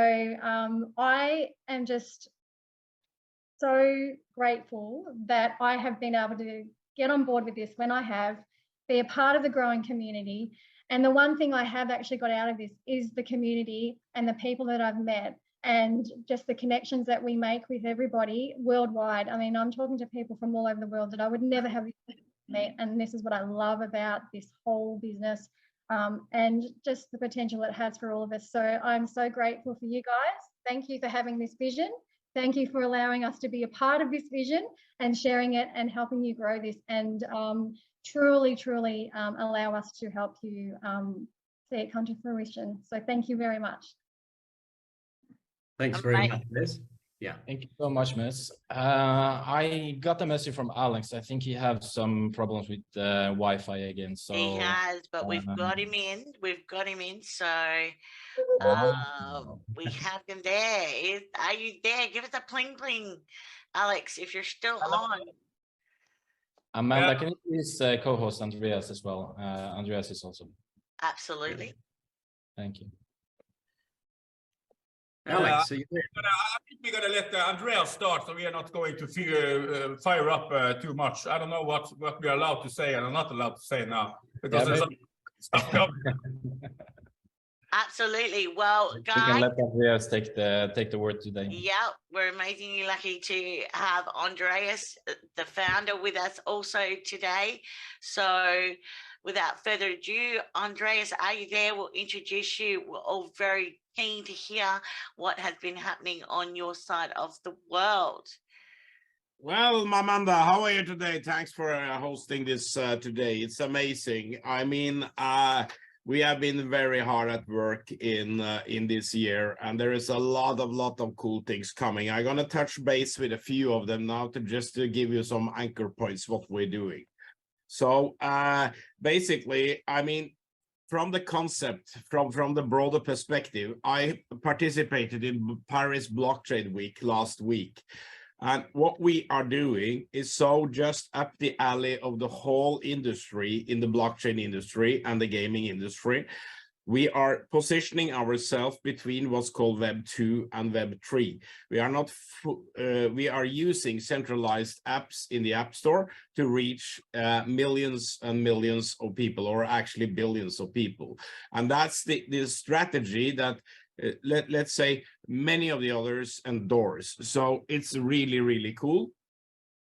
I am just so grateful that I have been able to get on board with this when I have, be a part of the growing community. And the one thing I have actually got out of this is the community and the people that I've met, and just the connections that we make with everybody worldwide. I mean, I'm talking to people from all over the world that I would never have met, and this is what I love about this whole business. And just the potential it has for all of us. So I'm so grateful for you guys. Thank you for having this vision. Thank you for allowing us to be a part of this vision and sharing it and helping you grow this, and truly allow us to help you see it come to fruition. So thank you very much. Thanks very much, Liz. Yeah. Thank you so much, Miss. I got a message from Alex. I think he has some problems with Wi-Fi again. So he has, but we've got him in. We've got him in. So we have him there. Are you there? Give us a pling pling, Alex, if you're still on. Amanda, can you please co-host Andreas as well? Andreas is also. Absolutely. Thank you. Alex, so I think we're going to let Andreas start, so we are not going to fire up too much. I don't know what we are allowed to say and are not allowed to say now, because there's stuff coming. Absolutely. Well, guys, we can let Andreas take the word today. Yeah, we're amazingly lucky to have Andreas, the founder, with us also today. So without further ado, Andreas, are you there? We'll introduce you. We're all very keen to hear what has been happening on your side of the world. Well, Amanda, how are you today? Thanks for hosting this today. It's amazing. I mean, we have been very hard at work in this year, and there is a lot of cool things coming. I'm gonna touch base with a few of them now to give you some anchor points what we're doing. So basically, I mean, from the concept, from the broader perspective, I participated in Paris Blockchain Week last week. And what we are doing is so just up the alley of the whole industry, in the blockchain industry and the gaming industry. We are positioning ourselves between what's called Web 2 and Web 3. We are using centralized apps in the App Store to reach millions and millions of people, or actually billions of people. And that's the strategy that let's say many of the others endorse. So it's really cool.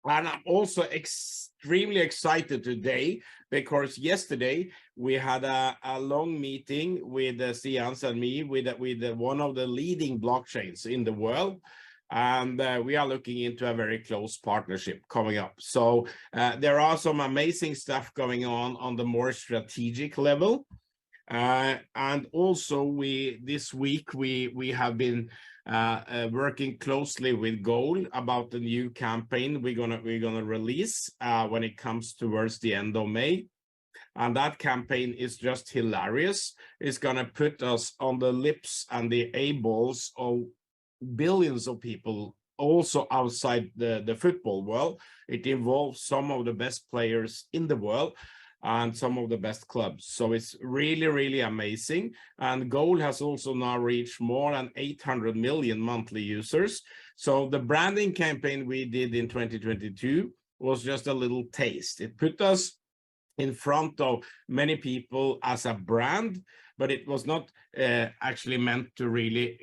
And I'm also extremely excited today because yesterday we had a long meeting with Sians and me with one of the leading blockchains in the world. And we are looking into a very close partnership coming up. So there are some amazing stuff going on the more strategic level. And also this week we have been working closely with Goal about the new campaign we're gonna release when it comes towards the end of May. And that campaign is just hilarious. It's gonna put us on the lips and the eyeballs of billions of people also outside the football world. It involves some of the best players in the world and some of the best clubs. So it's really amazing. And Goal has also now reached more than 800 million monthly users. So the branding campaign we did in 2022 was just a little taste. It put us in front of many people as a brand, but it was not actually meant to really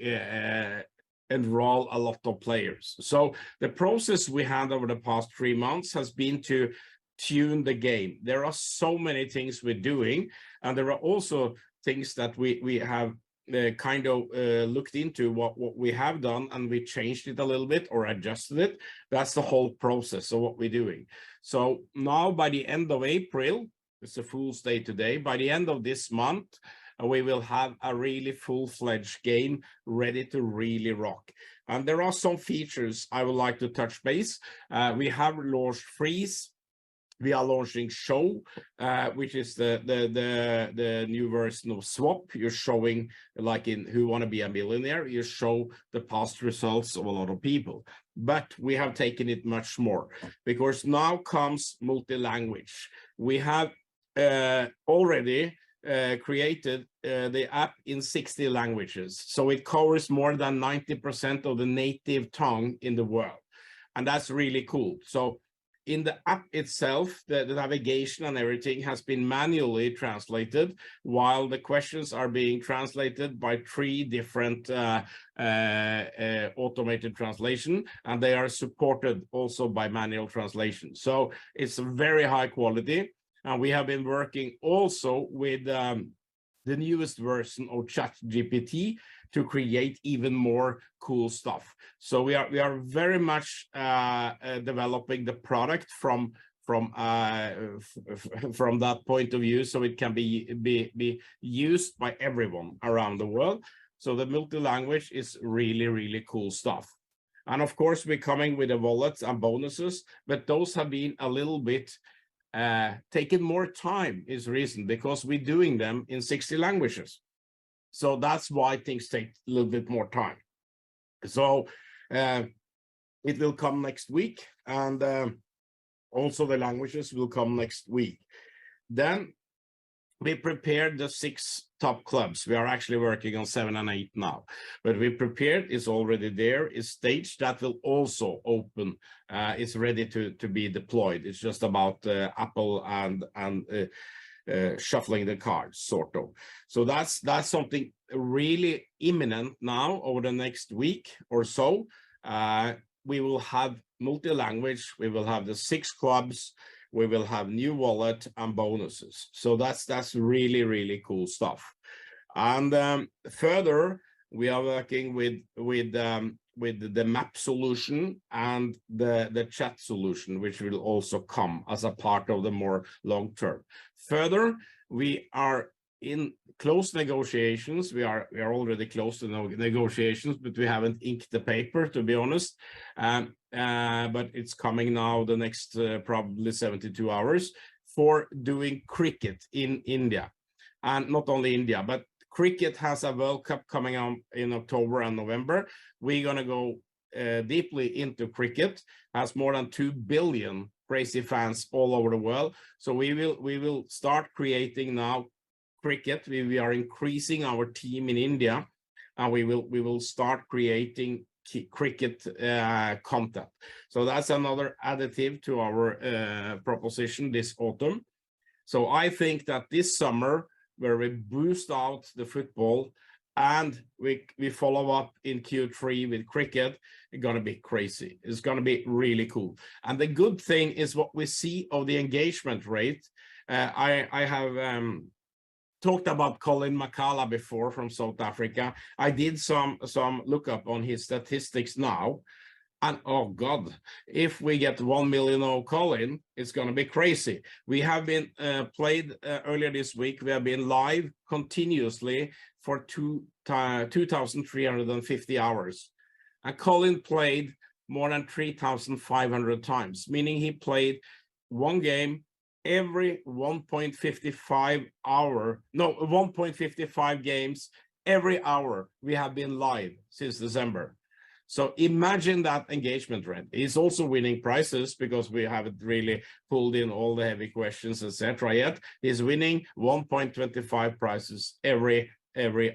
enroll a lot of players. So the process we had over the past 3 months has been to tune the game. There are so many things we're doing, and there are also things that we have looked into what we have done, and we changed it a little bit or adjusted it. That's the whole process of what we're doing. So now by the end of April, it's a Fool's Day today, by the end of this month, we will have a really full-fledged game ready to really rock. And there are some features I would like to touch base. We have launched Freeze. We are launching Show, which is the new version of Swap. You're showing, like in Who Wanna Be a Millionaire, you show the past results of a lot of people. But we have taken it much more, because now comes multi-language. We have already created the app in 60 languages. So it covers more than 90% of the native tongue in the world. And that's really cool. So in the app itself, the navigation and everything has been manually translated, while the questions are being translated by 3 different automated translation, and they are supported also by manual translation. So it's very high quality. And we have been working also with the newest version of ChatGPT to create even more cool stuff. So we are very much developing the product from that point of view, so it can be used by everyone around the world. So the multi-language is really, really cool stuff. And of course, we're coming with the wallets and bonuses, but those have been a little bit taken more time is the reason, because we're doing them in 60 languages. So that's why things take a little bit more time. So it will come next week, and also the languages will come next week. Then we prepared the 6 top clubs. We are actually working on 7 and 8 now, but we prepared, is already there, is staged, that will also open, it's ready to be deployed. It's just about Apple and shuffling the cards, sort of. So that's something really imminent now. Over the next week or so, we will have multi-language, we will have the 6 clubs, we will have new wallet and bonuses. So that's really, really cool stuff. And further, we are working with the map solution and the chat solution, which will also come as a part of the more long term. Further, we are in close negotiations. We are already close to negotiations, but we haven't inked the paper, to be honest. But it's coming now the next probably 72 hours for doing cricket in India. And not only India, but cricket has a World Cup coming on in October and November. We're going to go deeply into cricket. Has more than 2 billion crazy fans all over the world. So we will start creating now cricket. We are increasing our team in India, and we will start creating cricket content. So that's another additive to our proposition this autumn. So I think that this summer, where we boost out the football and we follow up in Q3 with cricket, it's going to be crazy. It's going to be really cool. And the good thing is what we see of the engagement rate. I have talked about Colin McCullough before from South Africa. I did some lookup on his statistics now. And oh God, if we get 1 million of Colin, it's going to be crazy. We have been played earlier this week. We have been live continuously for 2,350 hours. And Colin played more than 3,500 times, meaning he played one game every 1.55 games every hour. We have been live since December. So imagine that engagement rate. He's also winning prizes because we haven't really pulled in all the heavy questions, etc. yet. He's winning 1.25 prizes every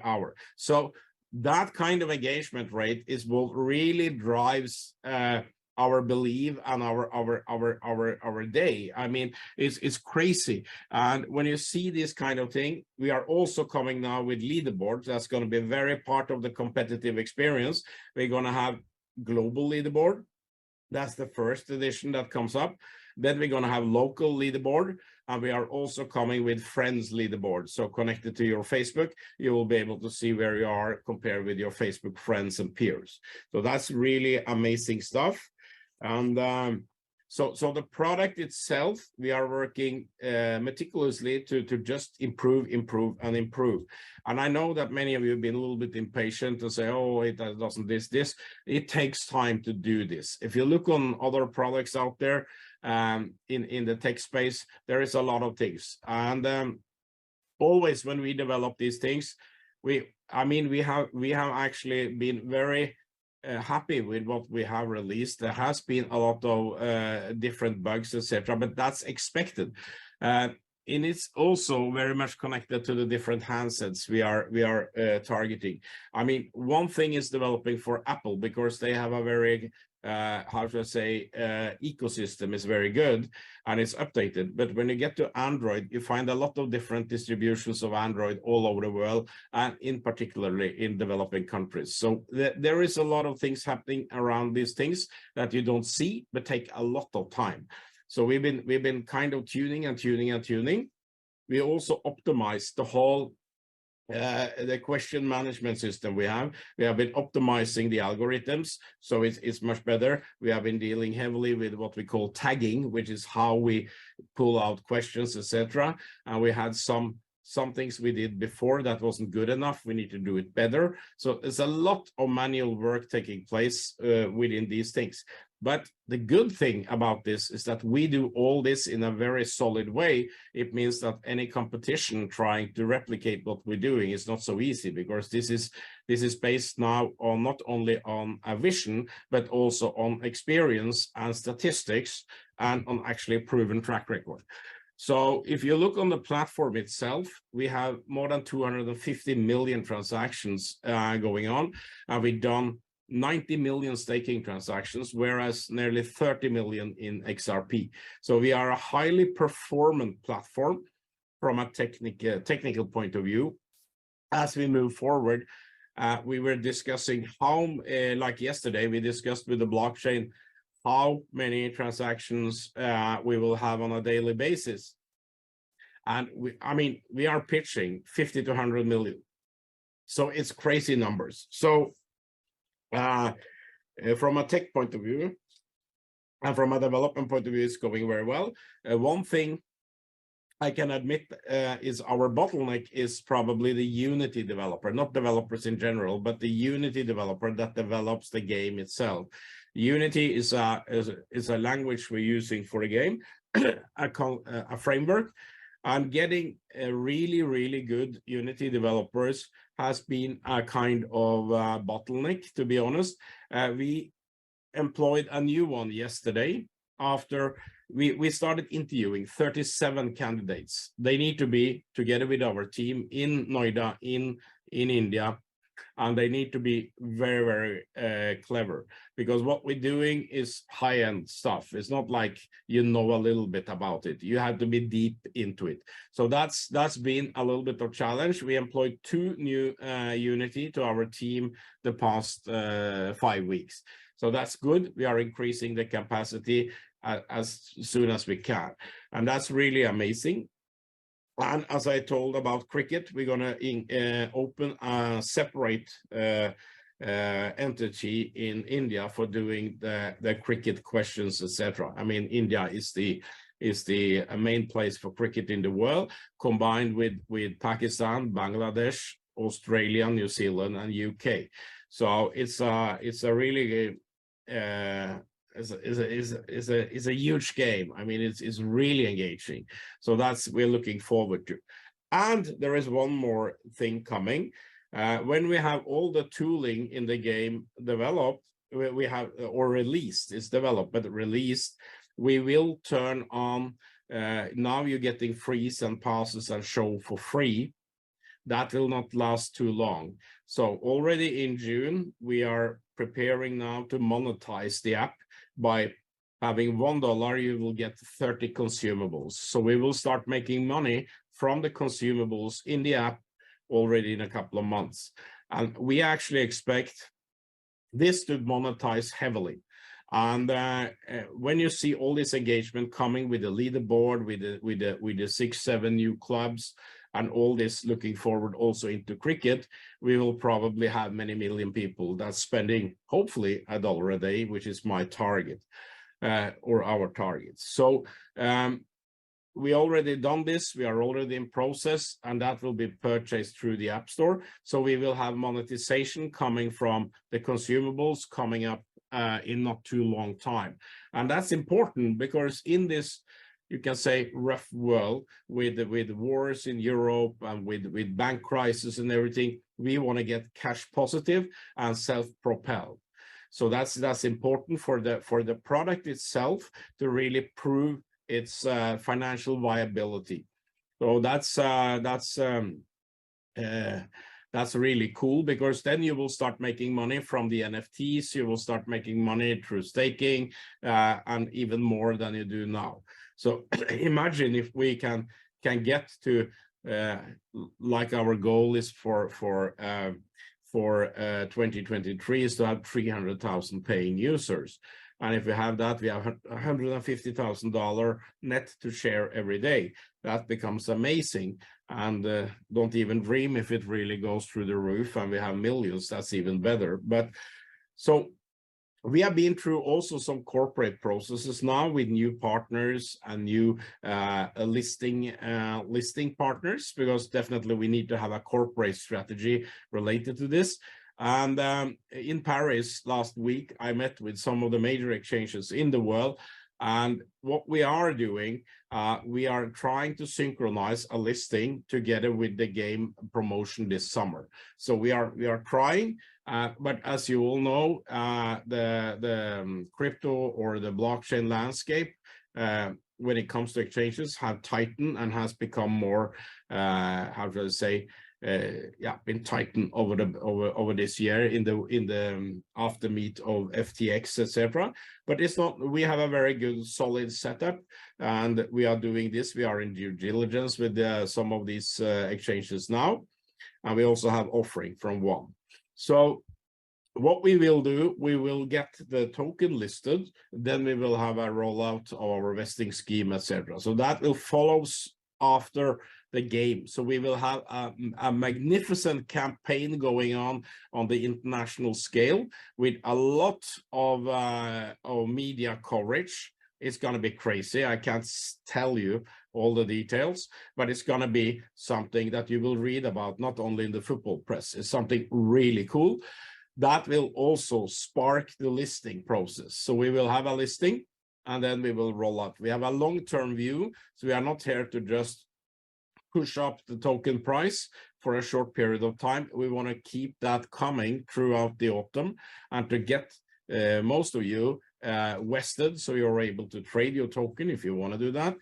hour. So that kind of engagement rate is what really drives our belief and our day. I mean, it's crazy. And when you see this kind of thing, we are also coming now with leaderboards. That's going to be very part of the competitive experience. We're going to have global leaderboard. That's the first edition that comes up. Then we're going to have local leaderboard, and we are also coming with friends leaderboard. So connected to your Facebook, you will be able to see where you are compared with your Facebook friends and peers. So that's really amazing stuff. And so the product itself, we are working meticulously to just improve. And I know that many of you have been a little bit impatient to say, oh, it doesn't this. It takes time to do this. If you look on other products out there in the tech space, there is a lot of things. And always when we develop these things, we have actually been very happy with what we have released. There has been a lot of different bugs, etc., but that's expected. And it's also very much connected to the different handsets we are targeting. I mean, one thing is developing for Apple because they have a very how should I say, ecosystem is very good and it's updated. But when you get to Android, you find a lot of different distributions of Android all over the world, and in particularly in developing countries. So there is a lot of things happening around these things that you don't see, but take a lot of time. So we've been kind of tuning. We also optimized the whole the question management system we have. We have been optimizing the algorithms, so it's much better. We have been dealing heavily with what we call tagging, which is how we pull out questions, etc. And we had some things we did before that wasn't good enough. We need to do it better. So there's a lot of manual work taking place within these things. But the good thing about this is that we do all this in a very solid way. It means that any competition trying to replicate what we're doing is not so easy, because this is based now on not only on a vision, but also on experience and statistics and on actually proven track record. So if you look on the platform itself, we have more than 250 million transactions going on, and we've done 90 million staking transactions, whereas nearly 30 million in XRP. So we are a highly performant platform from a technical point of view. As we move forward, we were discussing how, like yesterday, we discussed with the blockchain how many transactions we will have on a daily basis. And we are pitching 50 to 100 million. So it's crazy numbers. So from a tech point of view and from a development point of view, it's going very well. One thing I can admit is our bottleneck is probably the Unity developer, not developers in general, but the Unity developer that develops the game itself. Unity is a language we're using for the game, a framework, and getting really good Unity developers has been a kind of bottleneck, to be honest. We employed a new one yesterday after we started interviewing 37 candidates. They need to be together with our team in Noida, in India, and they need to be very clever, because what we're doing is high-end stuff. It's not like you know a little bit about it. You have to be deep into it. So that's been a little bit of a challenge. We employed 2 new Unity to our team the past 5 weeks. So that's good. We are increasing the capacity as soon as we can, and that's really amazing. And as I told about Cricket, we're going to open a separate entity in India for doing the cricket questions, etc. I mean, India is the main place for cricket in the world, combined with Pakistan, Bangladesh, Australia, New Zealand, and UK. So it's a really is a huge game. I mean, it's really engaging. So we're looking forward to. And there is one more thing coming. When we have all the tooling in the game developed, we have, or released, it's developed, but released, we will turn on, now you're getting freeze and passes and show for free. that will not last too long. So already in June, we are preparing now to monetize the app by having $1, you will get 30 consumables. So we will start making money from the consumables in the app already in a couple of months. And we actually expect this to monetize heavily. And when you see all this engagement coming with the leaderboard, with the 6-7 new clubs, and all this looking forward also into cricket, we will probably have many million people that's spending hopefully $1 a day, which is my target. Or our targets. So we already done this, we are already in process, and that will be purchased through the App Store. So we will have monetization coming from the consumables coming up in not too long time. And that's important because in this, you can say, rough world with wars in Europe and with bank crisis and everything, we want to get cash positive and self-propelled. So that's important for the product itself to really prove its financial viability. So that's really cool, because then you will start making money from the NFTs. You will start making money through staking, and even more than you do now. So imagine if we can get to like our goal is for 2023 is to have 300,000 paying users. And if we have that, we have $150,000 net to share every day. That becomes amazing. And don't even dream if it really goes through the roof and we have millions, that's even better. But so we have been through also some corporate processes now with new partners and new listing partners, because definitely we need to have a corporate strategy related to this. And in Paris last week, I met with some of the major exchanges in the world. And what we are doing, we are trying to synchronize a listing together with the game promotion this summer. So we are trying, but as you all know, the crypto or the blockchain landscape, when it comes to exchanges, have tightened and has become more, how should I say, been tightened over this year in the aftermath of FTX, etc. But it's not. We have a very good solid setup, and we are doing this. We are in due diligence with some of these exchanges now, and we also have offering from one. So what we will do, we will get the token listed, then we will have a rollout of our vesting scheme, etc. So that will follow after the game. So we will have a magnificent campaign going on the international scale with a lot of media coverage. It's going to be crazy. I can't tell you all the details, but it's going to be something that you will read about, not only in the football press. It's something really cool. That will also spark the listing process. So we will have a listing and then we will roll out. We have a long-term view. So we are not here to just push up the token price for a short period of time. We want to keep that coming throughout the autumn and to get most of you vested, so you're able to trade your token if you want to do that.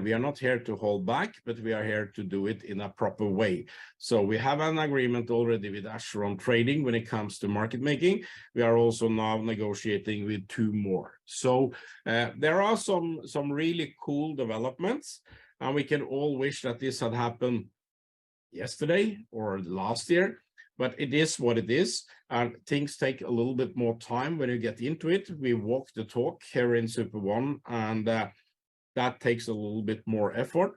We are not here to hold back, but we are here to do it in a proper way. So we have an agreement already with Azure on trading when it comes to market making. We are also now negotiating with 2 more. So there are some really cool developments, and we can all wish that this had happened yesterday or last year, but it is what it is, and things take a little bit more time when you get into it. We walk the talk here in Super One, and that takes a little bit more effort.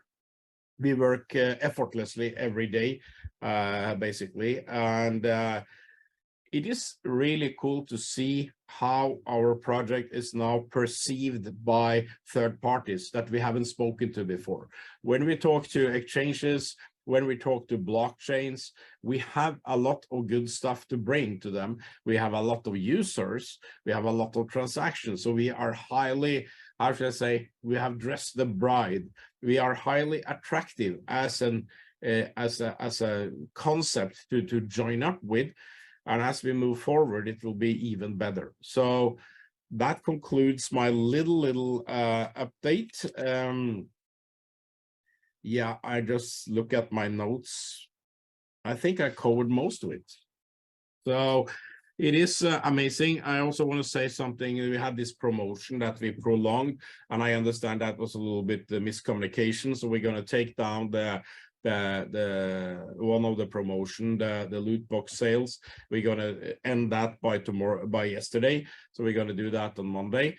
We work effortlessly every day, basically, and it is really cool to see how our project is now perceived by third parties that we haven't spoken to before. When we talk to exchanges, when we talk to blockchains, we have a lot of good stuff to bring to them. We have a lot of users, we have a lot of transactions. So we are highly, how should I say, we have dressed the bride. We are highly attractive as a concept to join up with. And as we move forward, it will be even better. So that concludes my little update. Yeah, I just look at my notes. I think I covered most of it. So it is amazing. I also want to say something. We had this promotion that we prolonged, and I understand that was a little bit the miscommunication. So we're going to take down the one of the promotion, the loot box sales. We're going to end that by yesterday. So we're going to do that on Monday.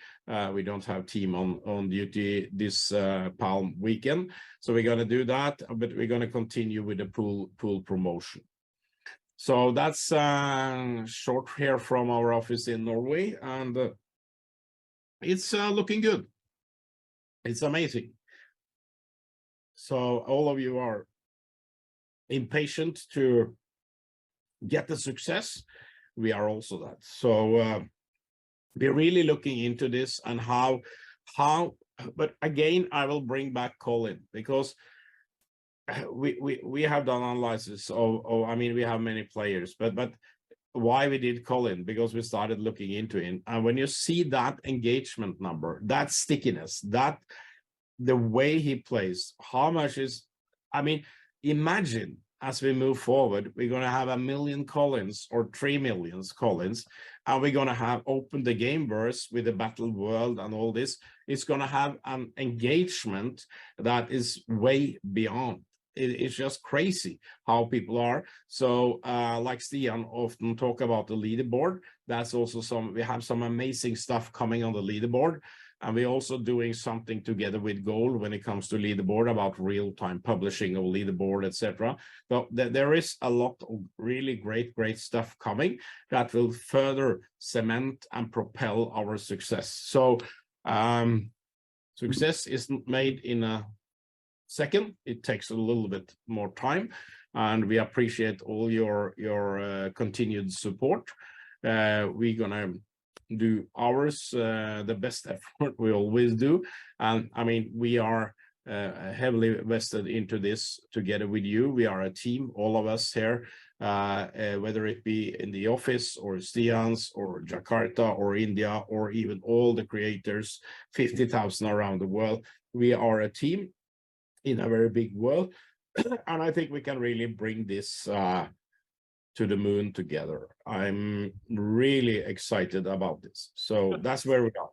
We don't have team on duty this Palm weekend. So we're going to do that, but we're going to continue with the pool promotion. So that's short here from our office in Norway, and it's looking good. It's amazing. So all of you are impatient to get the success. We are also that. So we're really looking into this and how, but again, I will bring back Colin, because we have done analysis of I mean, we have many players, but why we did Colin, because we started looking into it. And when you see that engagement number, that stickiness, that the way he plays, how much is, I mean, imagine as we move forward, we're going to have 1 million Collins or 3 million Collins, and we're going to have opened the game burst with the battle world and all this. It's going to have an engagement that is way beyond. It's just crazy how people are. So like Stian often talk about the leaderboard, that's also we have some amazing stuff coming on the leaderboard. And we're also doing something together with Gold when it comes to leaderboard about real-time publishing of leaderboard, etc. So there is a lot of really great stuff coming that will further cement and propel our success. So success isn't made in a second. It takes a little bit more time, and we appreciate all your continued support. We're gonna do ours, the best effort we always do, and I mean, we are heavily vested into this together with you. We are a team, all of us here, whether it be in the office or Stian's or Jakarta or India or even all the creators, 50,000 around the world. We are a team in a very big world, and I think we can really bring this to the moon together. I'm really excited about this. So that's where we are.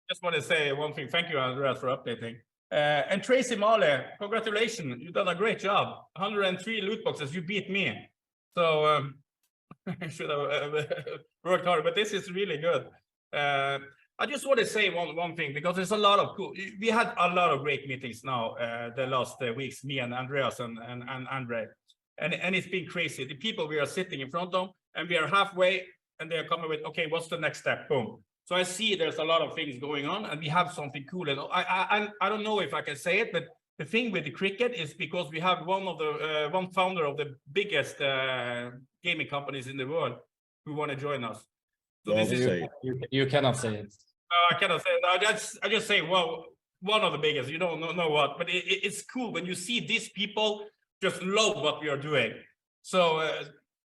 Just want to say one thing. Thank you, Andreas, for updating. And Tracy Marley, congratulations. You've done a great job. 103 loot boxes. You beat me. So I should have worked hard, but this is really good. I just want to say one thing, because there's a lot of cool. We had a lot of great meetings now the last weeks, me and Andreas and Andre. And it's been crazy. The people we are sitting in front of, and we are halfway, and they are coming with, okay, what's the next step? Boom. So I see there's a lot of things going on, and we have something cool. And I don't know if I can say it, but the thing with the cricket is because we have one founder of the biggest gaming companies in the world who want to join us. So well, this is you cannot say it. I cannot say it. I just say, well, one of the biggest. You don't know what, but it's cool when you see these people just love what we are doing. So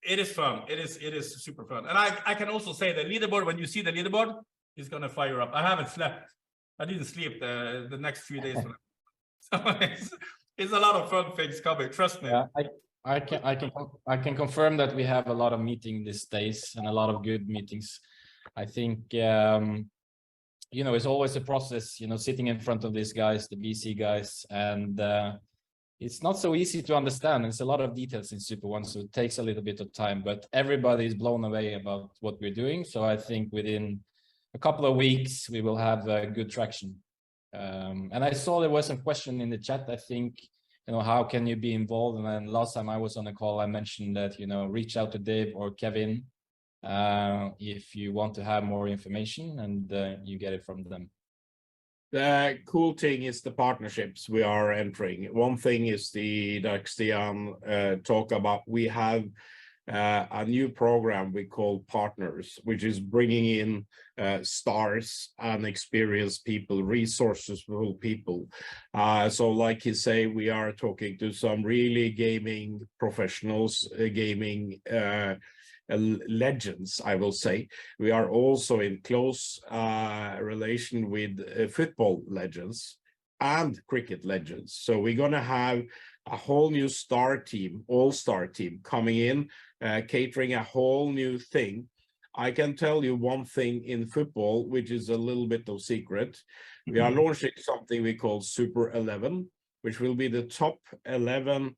it is fun. It is super fun. And I can also say the leaderboard, when you see the leaderboard, is going to fire up. I haven't slept. I didn't sleep the next few days. So it's a lot of fun things coming. Trust me. Yeah, I can confirm that we have a lot of meetings these days and a lot of good meetings. I think, you know, it's always a process, you know, sitting in front of these guys, the BC guys, and it's not so easy to understand. There's a lot of details in Super One, so it takes a little bit of time, but everybody is blown away about what we're doing. So I think within a couple of weeks, we will have good traction. And I saw there was some question in the chat. I think, you know, how can you be involved? And then last time I was on a call, I mentioned that, you know, reach out to Dave or Kevin if you want to have more information, and you get it from them. The cool thing is the partnerships we are entering. One thing is the Stian talk about. We have a new program we call Partners, which is bringing in stars and experienced people, resourceful people. So like you say, we are talking to some really gaming professionals, gaming legends, I will say. We are also in close relation with football legends and cricket legends. So we're going to have a whole new star team, all-star team coming in, catering a whole new thing. I can tell you one thing in football, which is a little bit of secret. We are launching something we call Super 11, which will be the top 11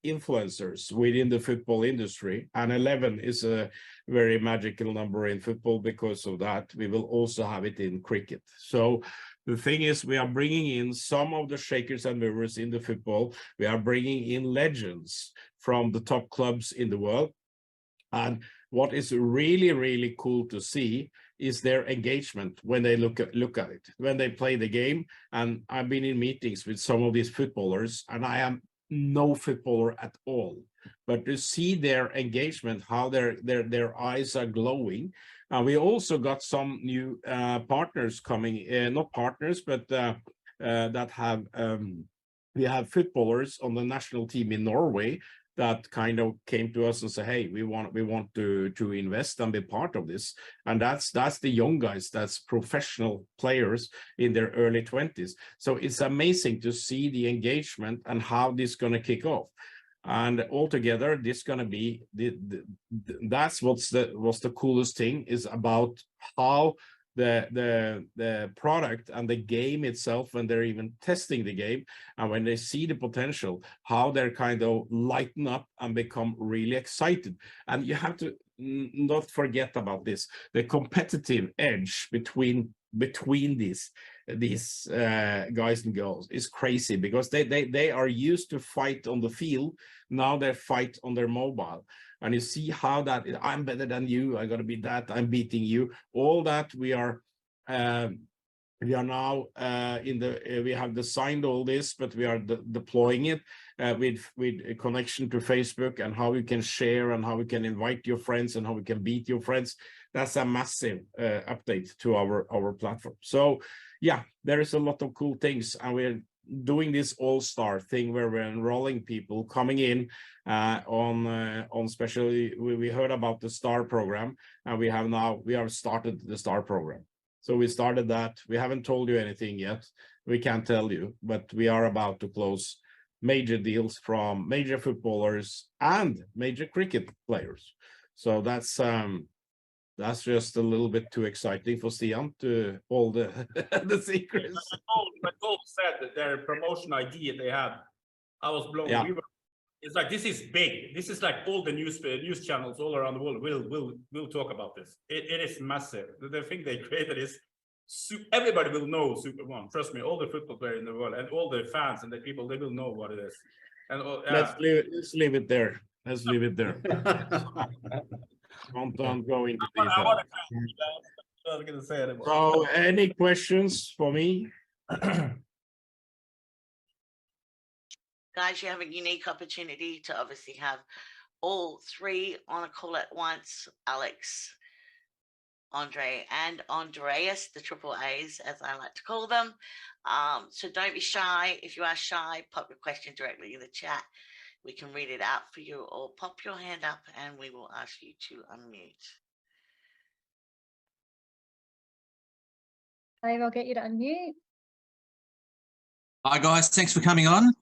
influencers within the football industry. And 11 is a very magical number in football. Because of that, we will also have it in cricket. So the thing is, we are bringing in some of the shakers and movers in the football. We are bringing in legends from the top clubs in the world. And what is really, really cool to see is their engagement when they look at it, when they play the game. And I've been in meetings with some of these footballers, and I am no footballer at all. But to see their engagement, how their eyes are glowing. We also got some new partners coming, not partners, but that have, we have footballers on the national team in Norway that kind of came to us and said, hey, we want to invest and be part of this. And that's the young guys, that's professional players in their early 20s. So it's amazing to see the engagement and how this is going to kick off. And altogether, this is going to be that's what's the coolest thing is about how the product and the game itself, when they're even testing the game and when they see the potential, how they're kind of lighten up and become really excited. And you have to not forget about this, the competitive edge between these guys and girls is crazy, because they are used to fight on the field. Now they fight on their mobile. And you see how that I'm better than you, I gotta be that, I'm beating you, all that. We are now we have designed all this, but we are deploying it with a connection to Facebook, and how we can share and how we can invite your friends and how we can beat your friends. That's a massive update to our platform. So yeah, there is a lot of cool things, and we're doing this all-star thing where we're enrolling people coming in on especially we heard about the STAR program, and we have started the STAR program. So we started that. We haven't told you anything yet. We can't tell you, but we are about to close major deals from major footballers and major cricket players. So that's just a little bit too exciting for Stian to all the the secrets. But Gold said that their promotion idea they had, I was blown. Yeah. It's like, this is big. This is like all the news channels all around the world will talk about this. It is massive. The thing they created is everybody will know Super One. Trust me, all the football players in the world and all the fans and the people, they will know what it is. And Let's leave it there. Let's leave it there. Don't go into detail. I was gonna say it. So, any questions for me? Guys, you have a unique opportunity to obviously have all three on a call at once: Alex, Andre, and Andreas, the triple A's, as I like to call them. So don't be shy. If you are shy, pop your question directly in the chat. We can read it out for you, or pop your hand up and we will ask you to unmute. Dave, I'll get you to unmute. Hi guys, thanks for coming on.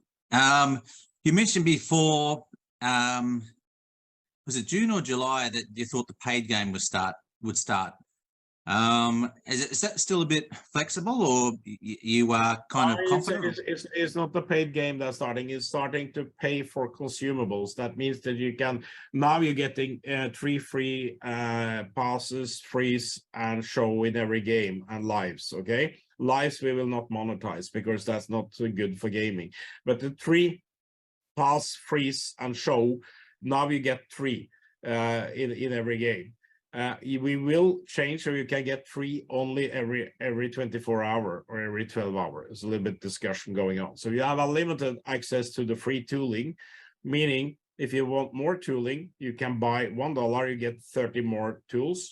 You mentioned before, was it June or July that you thought the paid game would start? Is that still a bit flexible, or you are kind of confident? It's not the paid game that's starting. It's starting to pay for consumables. That means that you can, now you're getting 3 free passes, freeze, and show in every game, and lives, okay? Lives we will not monetize because that's not so good for gaming. But the 3 pass, freeze, and show, now you get 3 in every game. We will change, so you can get 3 only every 24 hour or every 12 hours. There's a little bit discussion going on. So you have unlimited access to the free tooling, meaning if you want more tooling, you can buy $1, you get 30 more tools.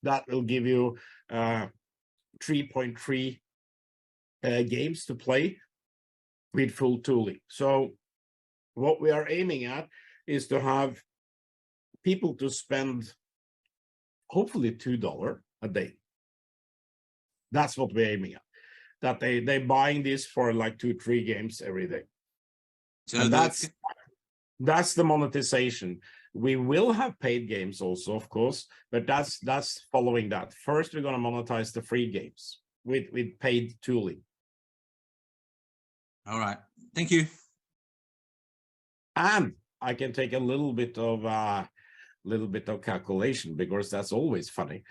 That will give you 3.3 games to play with full tooling. So what we are aiming at is to have people to spend hopefully $2 a day. That's what we're aiming at. that they buying this for like 2-3 games every day. So And that's the monetization. We will have paid games also, of course, but that's following that. First, we're going to monetize the free games with paid tooling. all right. Thank you. And I can take a little bit of calculation, because that's always funny.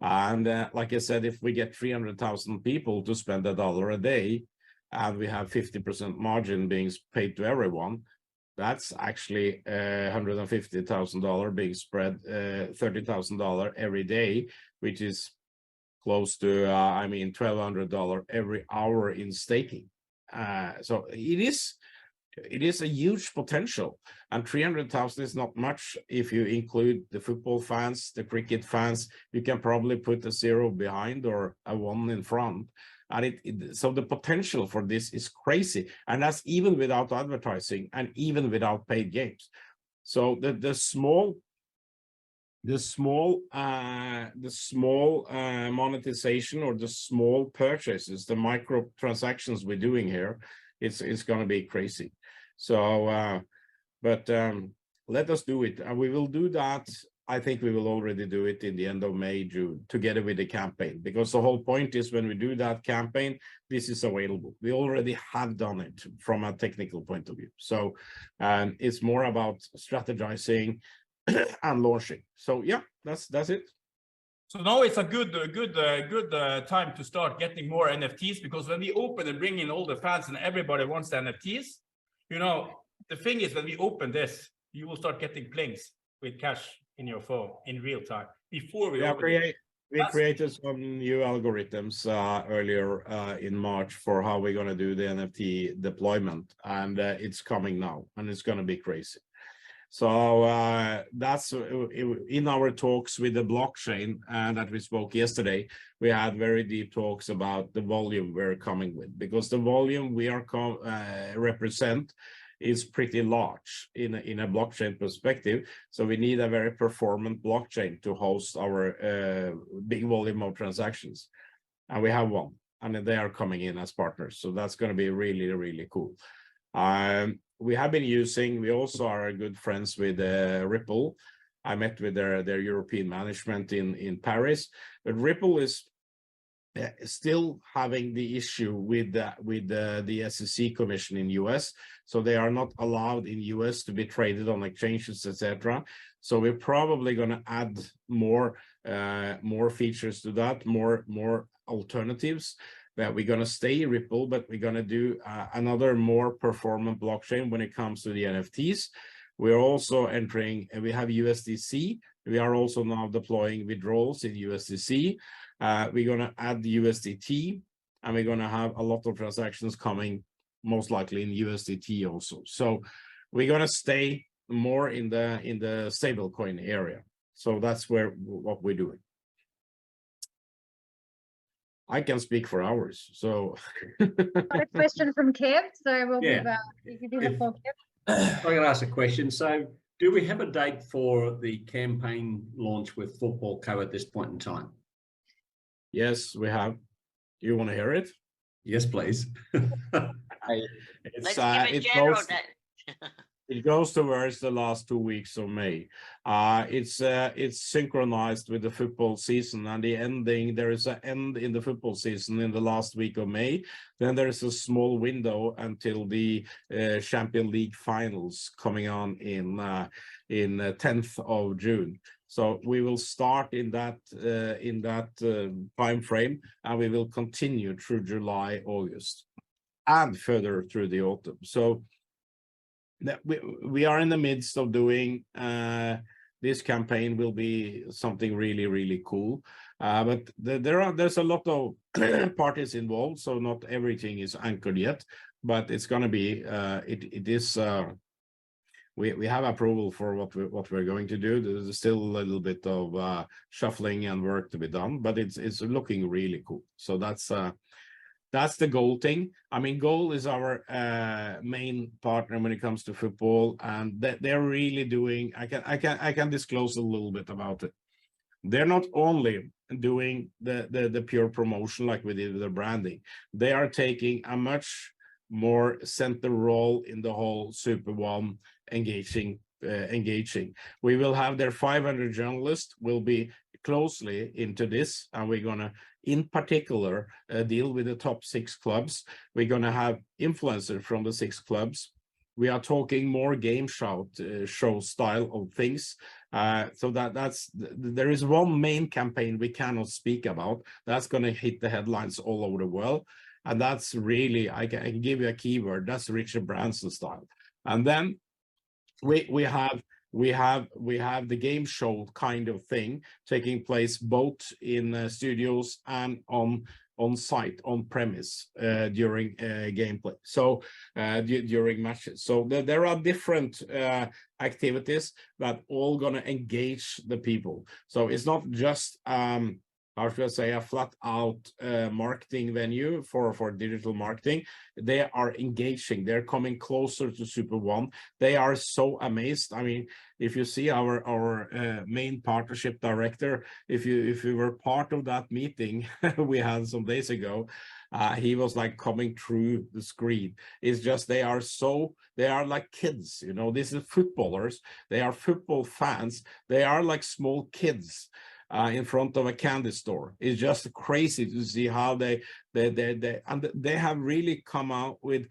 And like I said, if we get 300,000 people to spend $1 a day, and we have 50% margin being paid to everyone, that's actually $150,000 being spread, $30,000 every day, which is close to $1,200 every hour in staking. So it is a huge potential, and 300,000 is not much. If you include the football fans, the cricket fans, you can probably put a 0 behind or a 1 in front. And so the potential for this is crazy, and that's even without advertising and even without paid games. So the small monetization, or the small purchases, the micro transactions we're doing here, it's going to be crazy. So, let us do it, and we will do that. I think we will already do it in the end of May, June, together with the campaign, because the whole point is when we do that campaign, this is available. We already have done it from a technical point of view. So it's more about strategizing and launching. So yeah, that's it. So now it's a good time to start getting more NFTs, because when we open and bring in all the fans and everybody wants the NFTs, you know, the thing is, when we open this, you will start getting plinks with cash in your phone in real time before we open we created some new algorithms earlier in March for how we're going to do the NFT deployment, and it's coming now, and it's going to be crazy. So that's in our talks with the blockchain that we spoke yesterday. We had very deep talks about the volume we're coming with, because the volume we are represent is pretty large in a blockchain perspective. So we need a very performant blockchain to host our big volume of transactions, and we have one, and they are coming in as partners. So that's going to be really, really cool. We have been using, we also are good friends with Ripple. I met with their European management in Paris, but Ripple is still having the issue with the SEC commission in US. So they are not allowed in US to be traded on exchanges, etc. So we're probably going to add more features to that, more alternatives. That we're going to stay Ripple, but we're going to do another more performant blockchain when it comes to the NFTs. We're also entering, we have USDC. We are also now deploying withdrawals in USDC. We're going to add the USDT, and we're going to have a lot of transactions coming, most likely in USDT also. So we're going to stay more in the stablecoin area. So that's what we're doing. I can speak for hours, so. Got a question from Kev, so we'll give the floor, Kev. I can ask a question. So do we have a date for the campaign launch with Football Co at this point in time? Yes, we have. You want to hear it? Yes, please. It goes towards the last 2 weeks of May. It's synchronized with the football season, and there is an end in the football season in the last week of May. Then there is a small window until the Champions League finals coming on in 10th of June. So we will start in that time frame, and we will continue through July, August, and further through the autumn. So that we are in the midst of doing this campaign. Will be something really, really cool, but there's a lot of parties involved, so not everything is anchored yet, but it's going to be we have approval for what we're going to do. There's still a little bit of shuffling and work to be done, but it's looking really cool. So that's the goal thing. I mean, Goal is our main partner when it comes to football, and they're really doing. I can disclose a little bit about it. they're not only doing the pure promotion like we did with the branding, they are taking a much more center role in the whole Super One engaging. We will have their 500 journalists will be closely into this, and we're gonna in particular deal with the top 6 clubs. We're gonna have influencers from the 6 clubs. We are talking more game show style of things. So there is one main campaign we cannot speak about that's going to hit the headlines all over the world, and that's really, I can give you a keyword, that's Richard Branson style. And then we have the game show kind of thing taking place both in studios and on site, on premise during gameplay, so during matches. So there are different activities that all gonna engage the people. So it's not just how should I say, a flat out marketing venue for digital marketing. They are engaging, they're coming closer to Super One. They are so amazed. I mean, if you see our main partnership director, if you were part of that meeting we had some days ago, he was like coming through the screen. It's just, they are like kids, you know. This is footballers, they are football fans, they are like small kids in front of a candy store. It's just crazy to see how they have really come out with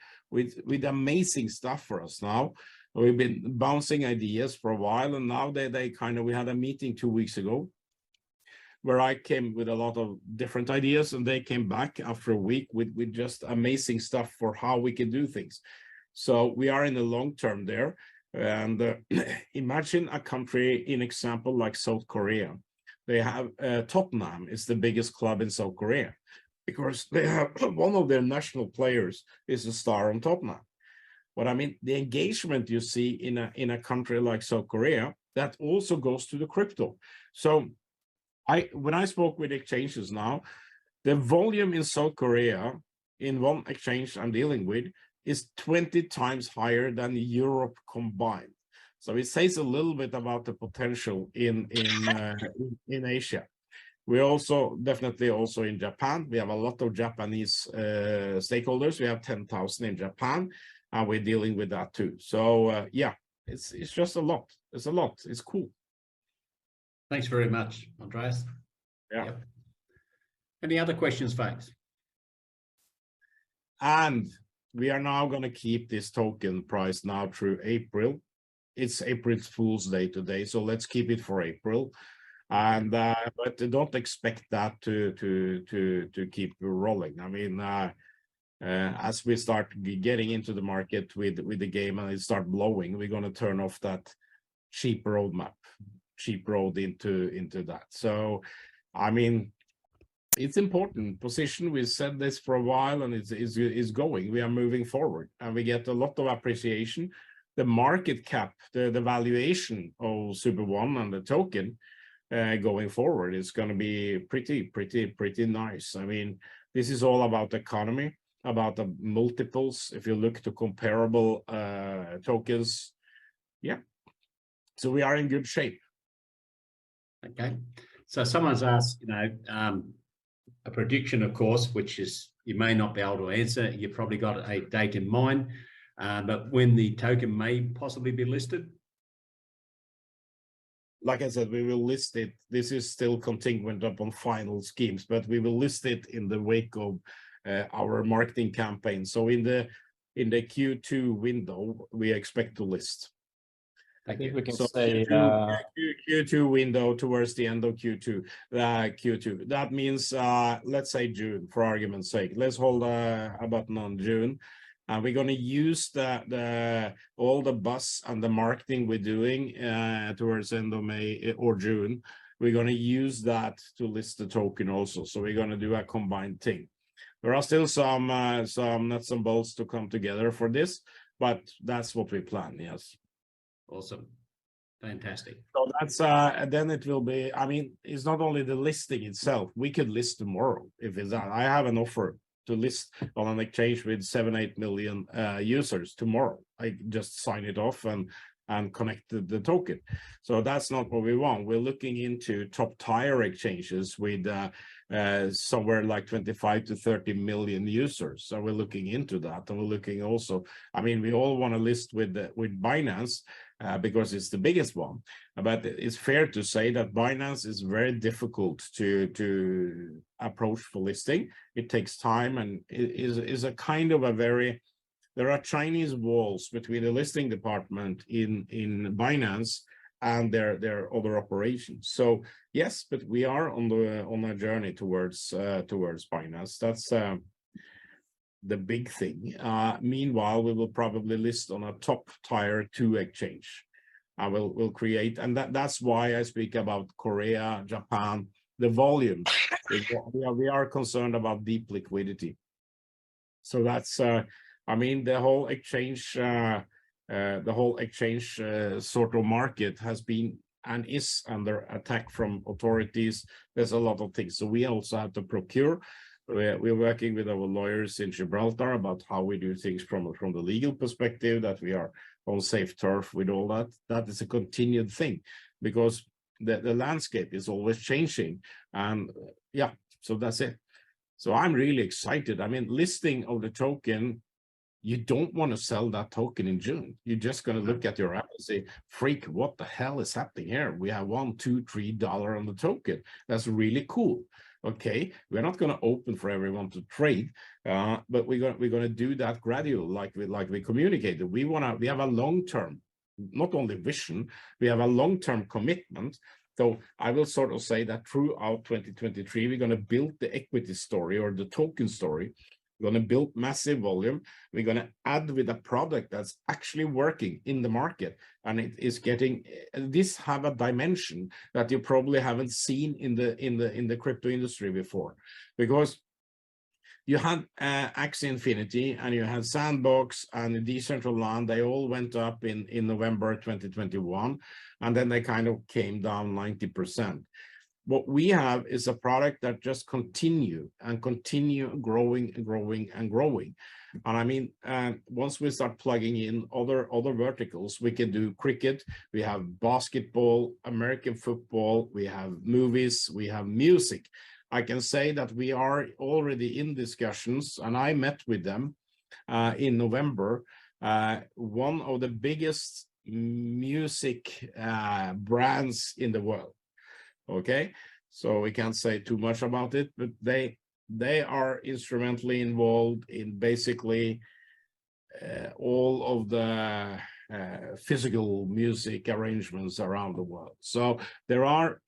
amazing stuff for us now. We've been bouncing ideas for a while, and now we had a meeting 2 weeks ago where I came with a lot of different ideas, and they came back after a week with just amazing stuff for how we can do things. So we are in the long term there. And imagine a country, in example, like South Korea. They have Tottenham is the biggest club in South Korea because they have one of their national players is a star on Tottenham. But I mean, the engagement you see in a country like South Korea, that also goes to the crypto. So when I spoke with exchanges now, the volume in South Korea in one exchange I'm dealing with is 20 times higher than Europe combined. So it says a little bit about the potential in Asia. We also definitely also in Japan. We have a lot of Japanese stakeholders. We have 10,000 in Japan, and we're dealing with that too. So yeah, it's just a lot. It's a lot. It's cool. Thanks very much, Andreas. Yeah. Yep. Any other questions, folks? And we are now going to keep this token price now through April. It's April Fool's Day today, so let's keep it for April. And but don't expect that to keep rolling. I mean, as we start getting into the market with the game and it start blowing, we're going to turn off that cheap road into that. So, I mean, it's important position. We said this for a while, and it's going. We are moving forward, and we get a lot of appreciation. The market cap, the valuation of Super One and the token going forward is going to be pretty nice. I mean, this is all about economy, about the multiples. If you look to comparable tokens, yeah. So we are in good shape. Okay. So someone's asked, a prediction, of course, which is you may not be able to answer. You've probably got a date in mind. But when the token may possibly be listed? Like I said, we will list it. This is still contingent upon final schemes, but we will list it in the wake of our marketing campaign. So in the Q2 window, we expect to list. I think we can so say Q2 window towards the end of Q2. Q2. That means let's say June, for argument's sake. Let's hold a button on June. And we're going to use all the buzz and the marketing we're doing towards end of May or June. We're going to use that to list the token also. So we're going to do a combined thing. There are still some nuts and bolts to come together for this, but that's what we plan. Yes. Awesome. Fantastic. So that's then it will be. I mean, it's not only the listing itself. We could list tomorrow if it's that. I have an offer to list on an exchange with 7-8 million users tomorrow. I just sign it off and and connect the token. So that's not what we want. We're looking into top tier exchanges with somewhere like 25 to 30 million users. So we're looking into that, and we're looking also, I mean, we all want to list with Binance because it's the biggest one. But it's fair to say that Binance is very difficult to approach for listing. It takes time, and it is a kind of a very, there are Chinese walls between the listing department in Binance and their other operations. So yes, but we are on a journey towards Binance. That's the big thing. Meanwhile, we will probably list on a top tier 2 exchange. We'll create, and that's why I speak about Korea, Japan. The volume, we are concerned about deep liquidity. So that's, I mean, the whole exchange sort of market has been and is under attack from authorities. There's a lot of things. So we also have to procure. We're working with our lawyers in Gibraltar about how we do things from the legal perspective, that we are on safe turf with all that. That is a continued thing, because the landscape is always changing. And yeah, so that's it. So I'm really excited. I mean, listing of the token, you don't want to sell that token in June. You're just going to look at your app and say, freak, what the hell is happening here? We have $1, $2, $3 on the token. That's really cool. Okay, we're not going to open for everyone to trade, but we're going to do that gradual, like we communicated. We have a long-term, not only vision, we have a long-term commitment. So I will sort of say that throughout 2023, we're going to build the equity story or the token story. We're going to build massive volume. We're going to add with a product that's actually working in the market, and it is getting this have a dimension that you probably haven't seen in the crypto industry before, because you had Axie Infinity and you had Sandbox and Decentraland. They all went up in November 2021, and then they kind of came down 90%. What we have is a product that just continue growing and growing and growing. And I mean, once we start plugging in other verticals, we can do cricket, we have basketball, American football, we have movies, we have music. I can say that we are already in discussions, and I met with them in November, one of the biggest music brands in the world. Okay, so we can't say too much about it, but they are instrumentally involved in basically all of the physical music arrangements around the world. So there are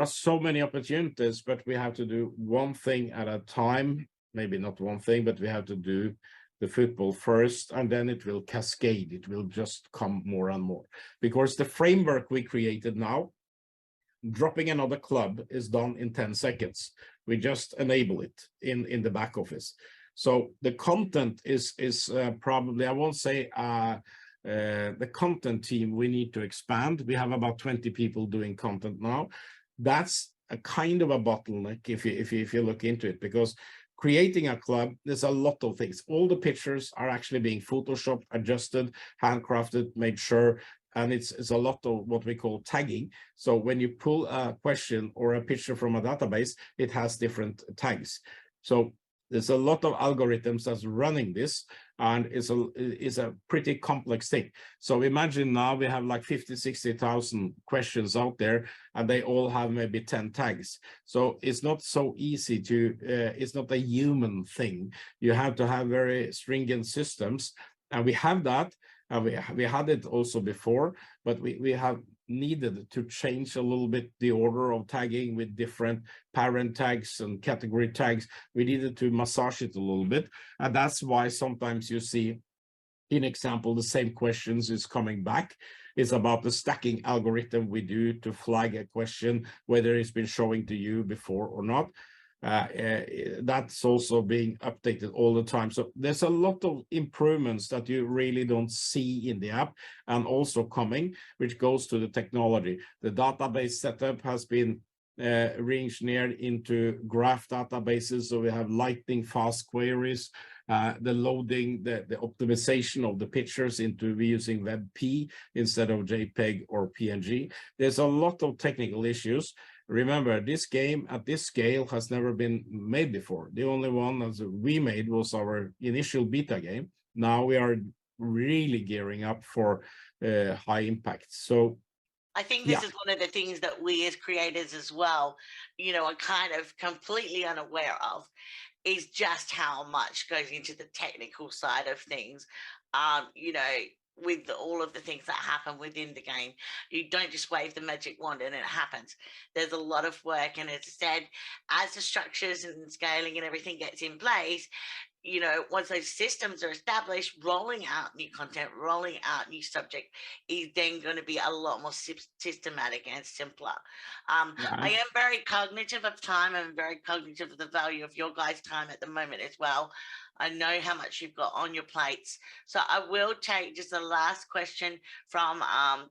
so many opportunities, but we have to do one thing at a time. Maybe not one thing, but we have to do the football first, and then it will cascade. It will just come more and more, because the framework we created now, dropping another club, is done in 10 seconds. We just enable it in the back office. So the content is probably, I won't say the content team, we need to expand. We have about 20 people doing content now. That's a kind of a bottleneck if you look into it, because creating a club, there's a lot of things. All the pictures are actually being photoshopped, adjusted, handcrafted, made sure. And it's a lot of what we call tagging. So when you pull a question or a picture from a database, it has different tags. So there's a lot of algorithms that's running this, and it's a pretty complex thing. So imagine now we have like 50, 60,000 questions out there, and they all have maybe 10 tags. So it's not so easy to, it's not a human thing. You have to have very stringent systems, and we have that. We had it also before, but we have needed to change a little bit the order of tagging with different parent tags and category tags. We needed to massage it a little bit. And that's why sometimes you see, in example, the same questions is coming back. It's about the stacking algorithm we do to flag a question, whether it's been showing to you before or not. That's also being updated all the time. So there's a lot of improvements that you really don't see in the app, and also coming, which goes to the technology. The database setup has been re-engineered into graph databases. So we have lightning fast queries. the loading, the optimization of the pictures into using WebP instead of JPEG or PNG. There's a lot of technical issues. Remember, this game at this scale has never been made before. The only one that we made was our initial beta game. Now we are really gearing up for high impact. So I think this is one of the things that we as creators as well, are kind of completely unaware of, is just how much goes into the technical side of things. With all of the things that happen within the game, you don't just wave the magic wand and it happens. There's a lot of work, and as I said, as the structures and scaling and everything gets in place, once those systems are established, rolling out new content, rolling out new subject is then going to be a lot more systematic and simpler. I am very cognitive of time and very cognitive of the value of your guys' time at the moment as well. I know how much you've got on your plates. So I will take just the last question from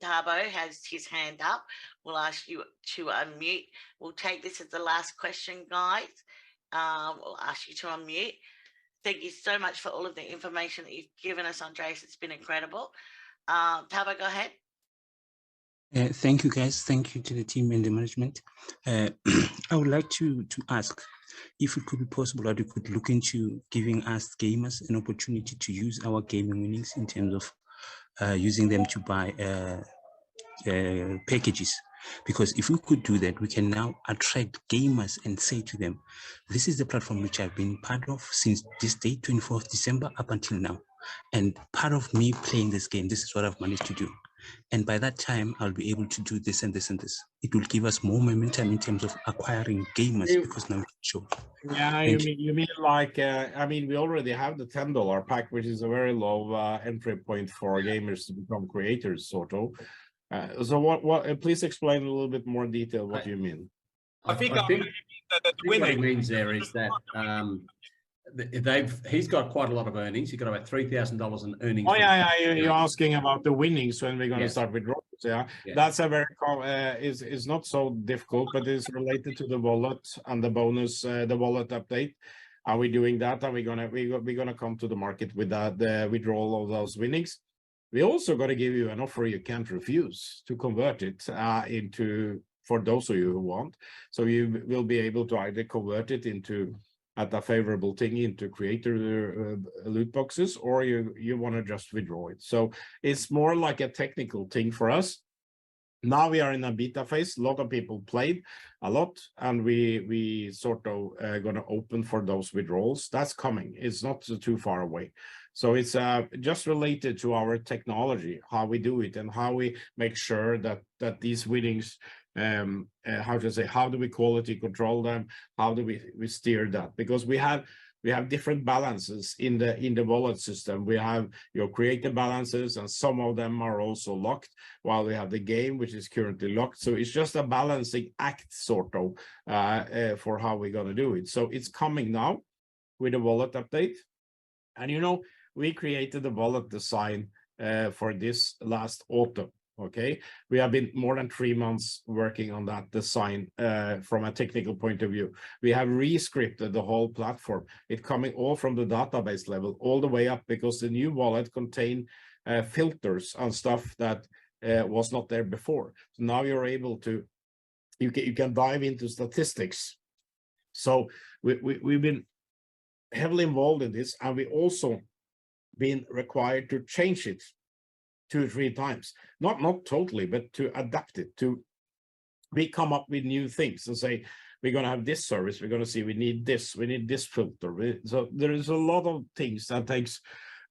Tabo has his hand up. We'll ask you to unmute. We'll take this as the last question, guys. We'll ask you to unmute. Thank you so much for all of the information that you've given us, Andreas. It's been incredible. Tabo, go ahead. Thank you, guys. Thank you to the team and the management. I would like to ask if it could be possible that you could look into giving us gamers an opportunity to use our gaming winnings in terms of using them to buy packages. Because if we could do that, we can now attract gamers and say to them, this is the platform which I've been part of since this day, 24th December, up until now. And part of me playing this game, this is what I've managed to do. And by that time, I'll be able to do this and this and this. It will give us more momentum in terms of acquiring gamers, because now we can show. Yeah, you mean like, we already have the $10 pack, which is a very low entry point for gamers to become creators, sort of. So what please explain a little bit more detail what you mean. I think what he means there is that he's got quite a lot of earnings. He's got about $3,000 in earnings. Oh yeah, you're asking about the winnings when we're going to start with withdrawals. Yeah, that's a very is not so difficult, but it's related to the wallet and the bonus, the wallet update. Are we doing that? Are we gonna come to the market with that, the withdrawal of those winnings? We also got to give you an offer you can't refuse to convert it into, for those of you who want. So you will be able to either convert it into at a favorable thing into creator loot boxes, or you want to just withdraw it. So it's more like a technical thing for us. Now we are in a beta phase. A lot of people played a lot, and we sort of going to open for those withdrawals. That's coming. It's not too far away. So it's just related to our technology, how we do it, and how we make sure that these winnings, how do we quality control them? How do we steer that? Because we have different balances in the wallet system. We have your creator balances, and some of them are also locked, while we have the game, which is currently locked. So it's just a balancing act, sort of, for how we're going to do it. So it's coming now with a wallet update. And we created the wallet design for this last autumn. Okay, we have been more than 3 months working on that design from a technical point of view. We have re-scripted the whole platform. It's coming all from the database level all the way up, because the new wallet contain filters and stuff that was not there before. So now you're able to, you can dive into statistics. So we've been heavily involved in this, and we also been required to change it 2 or 3 times, not totally, but to adapt it to. We come up with new things and say, we're going to have this service, we're going to see we need this filter. So there is a lot of things that takes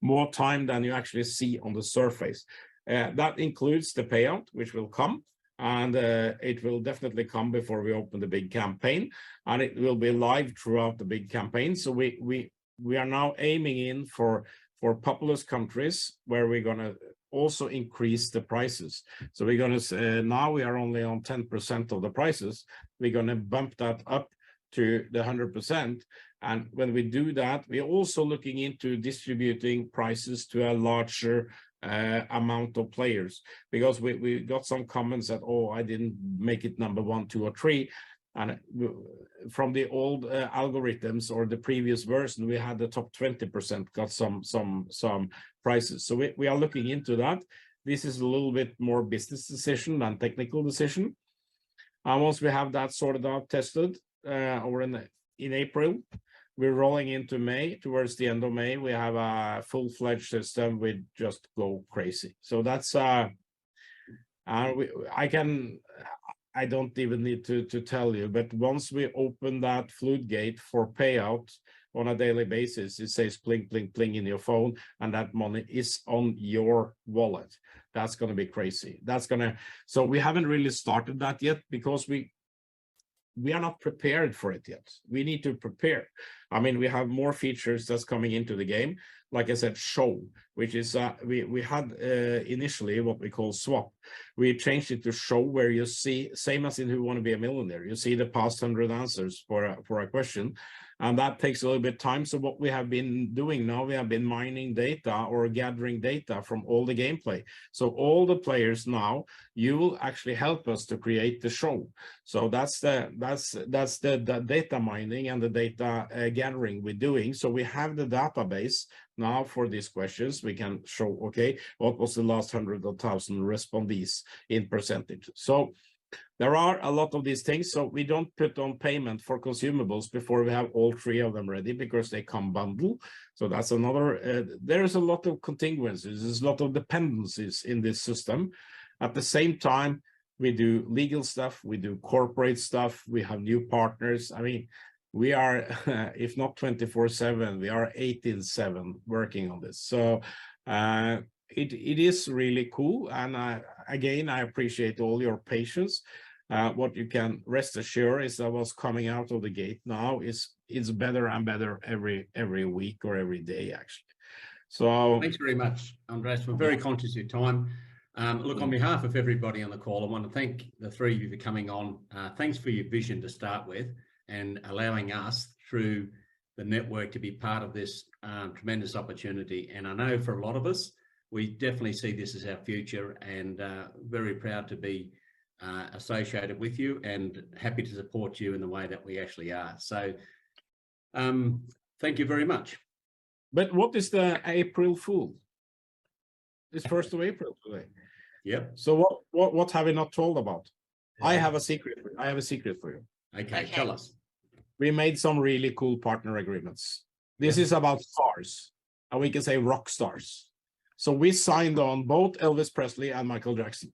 more time than you actually see on the surface. That includes the payout, which will come, and it will definitely come before we open the big campaign, and it will be live throughout the big campaign. So we are now aiming in for populous countries where we're going to also increase the prices. So we're going to now we are only on 10% of the prices. We're going to bump that up to the 100%. And when we do that, we're also looking into distributing prices to a larger amount of players, because we got some comments that, oh, I didn't make it number 1, 2, or 3. And from the old algorithms or the previous version, we had the top 20% got some prices. So we are looking into that. This is a little bit more business decision than technical decision. And once we have that sorted out, tested, or in April, we're rolling into May. Towards the end of May, we have a full-fledged system with just go crazy. So that's I don't even need to tell you, but once we open that floodgate for payout on a daily basis, it says pling, pling, pling in your phone, and that money is on your wallet. That's going to be crazy. So we haven't really started that yet because we are not prepared for it yet. We need to prepare. I mean, we have more features that's coming into the game. Like I said, show, which is we had initially what we call swap. We changed it to show, where you see, same as in Who Want to Be a Millionaire, you see the past 100 answers for a question, and that takes a little bit of time. So what we have been doing now, we have been mining data or gathering data from all the gameplay. So all the players now, you will actually help us to create the show. So that's the data mining and the data gathering we're doing. So we have the database now for these questions. We can show, okay, what was the last 100,000 respondees in percentage. So there are a lot of these things. So we don't put on payment for consumables before we have all three of them ready, because they come bundle. So that's another, there's a lot of contingencies, there's a lot of dependencies in this system. At the same time, we do legal stuff, we do corporate stuff, we have new partners. I mean, we are, if not 24/7, we are 18/7 working on this. So it is really cool. And again, I appreciate all your patience. What you can rest assured is that what's coming out of the gate now is better and better every week or every day, actually. So thanks very much, Andreas. We're very conscious of your time. Look, on behalf of everybody on the call, I want to thank the three of you for coming on. Thanks for your vision to start with, and allowing us through the network to be part of this tremendous opportunity. And I know for a lot of us, we definitely see this as our future, and very proud to be associated with you, and happy to support you in the way that we actually are. So thank you very much. But what is the April Fool? It's 1st of April today. Yep. So what have we not told about? Yeah. I have a secret for you. Okay, tell us. We made some really cool partner agreements. This is about stars, and we can say rock stars. So we signed on both Elvis Presley and Michael Jackson.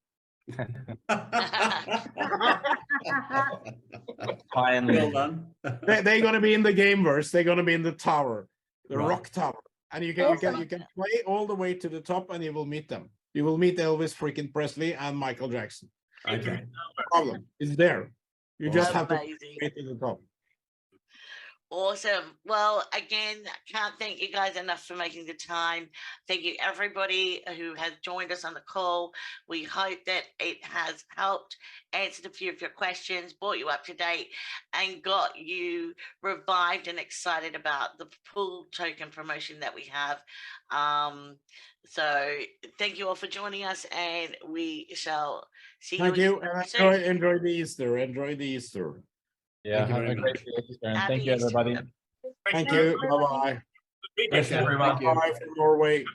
Finally. Well done. They're going to be in the Gameverse. They're going to be in the tower, the rock tower, and you can play all the way to the top, and you will meet them. You will meet Elvis freaking Presley and Michael Jackson. Okay. No problem. It's there. You just have to get to the top. Awesome. Well, again, can't thank you guys enough for making the time. Thank you, everybody who has joined us on the call. We hope that it has helped, answered a few of your questions, brought you up to date, and got you revived and excited about the pool token promotion that we have. So thank you all for joining us, and we shall see you. Thank you, and enjoy the Easter. Enjoy the Easter. Yeah, have a great Easter, and thank you, everybody. Thank you. Bye-bye. Thank you, everyone. Bye from Norway.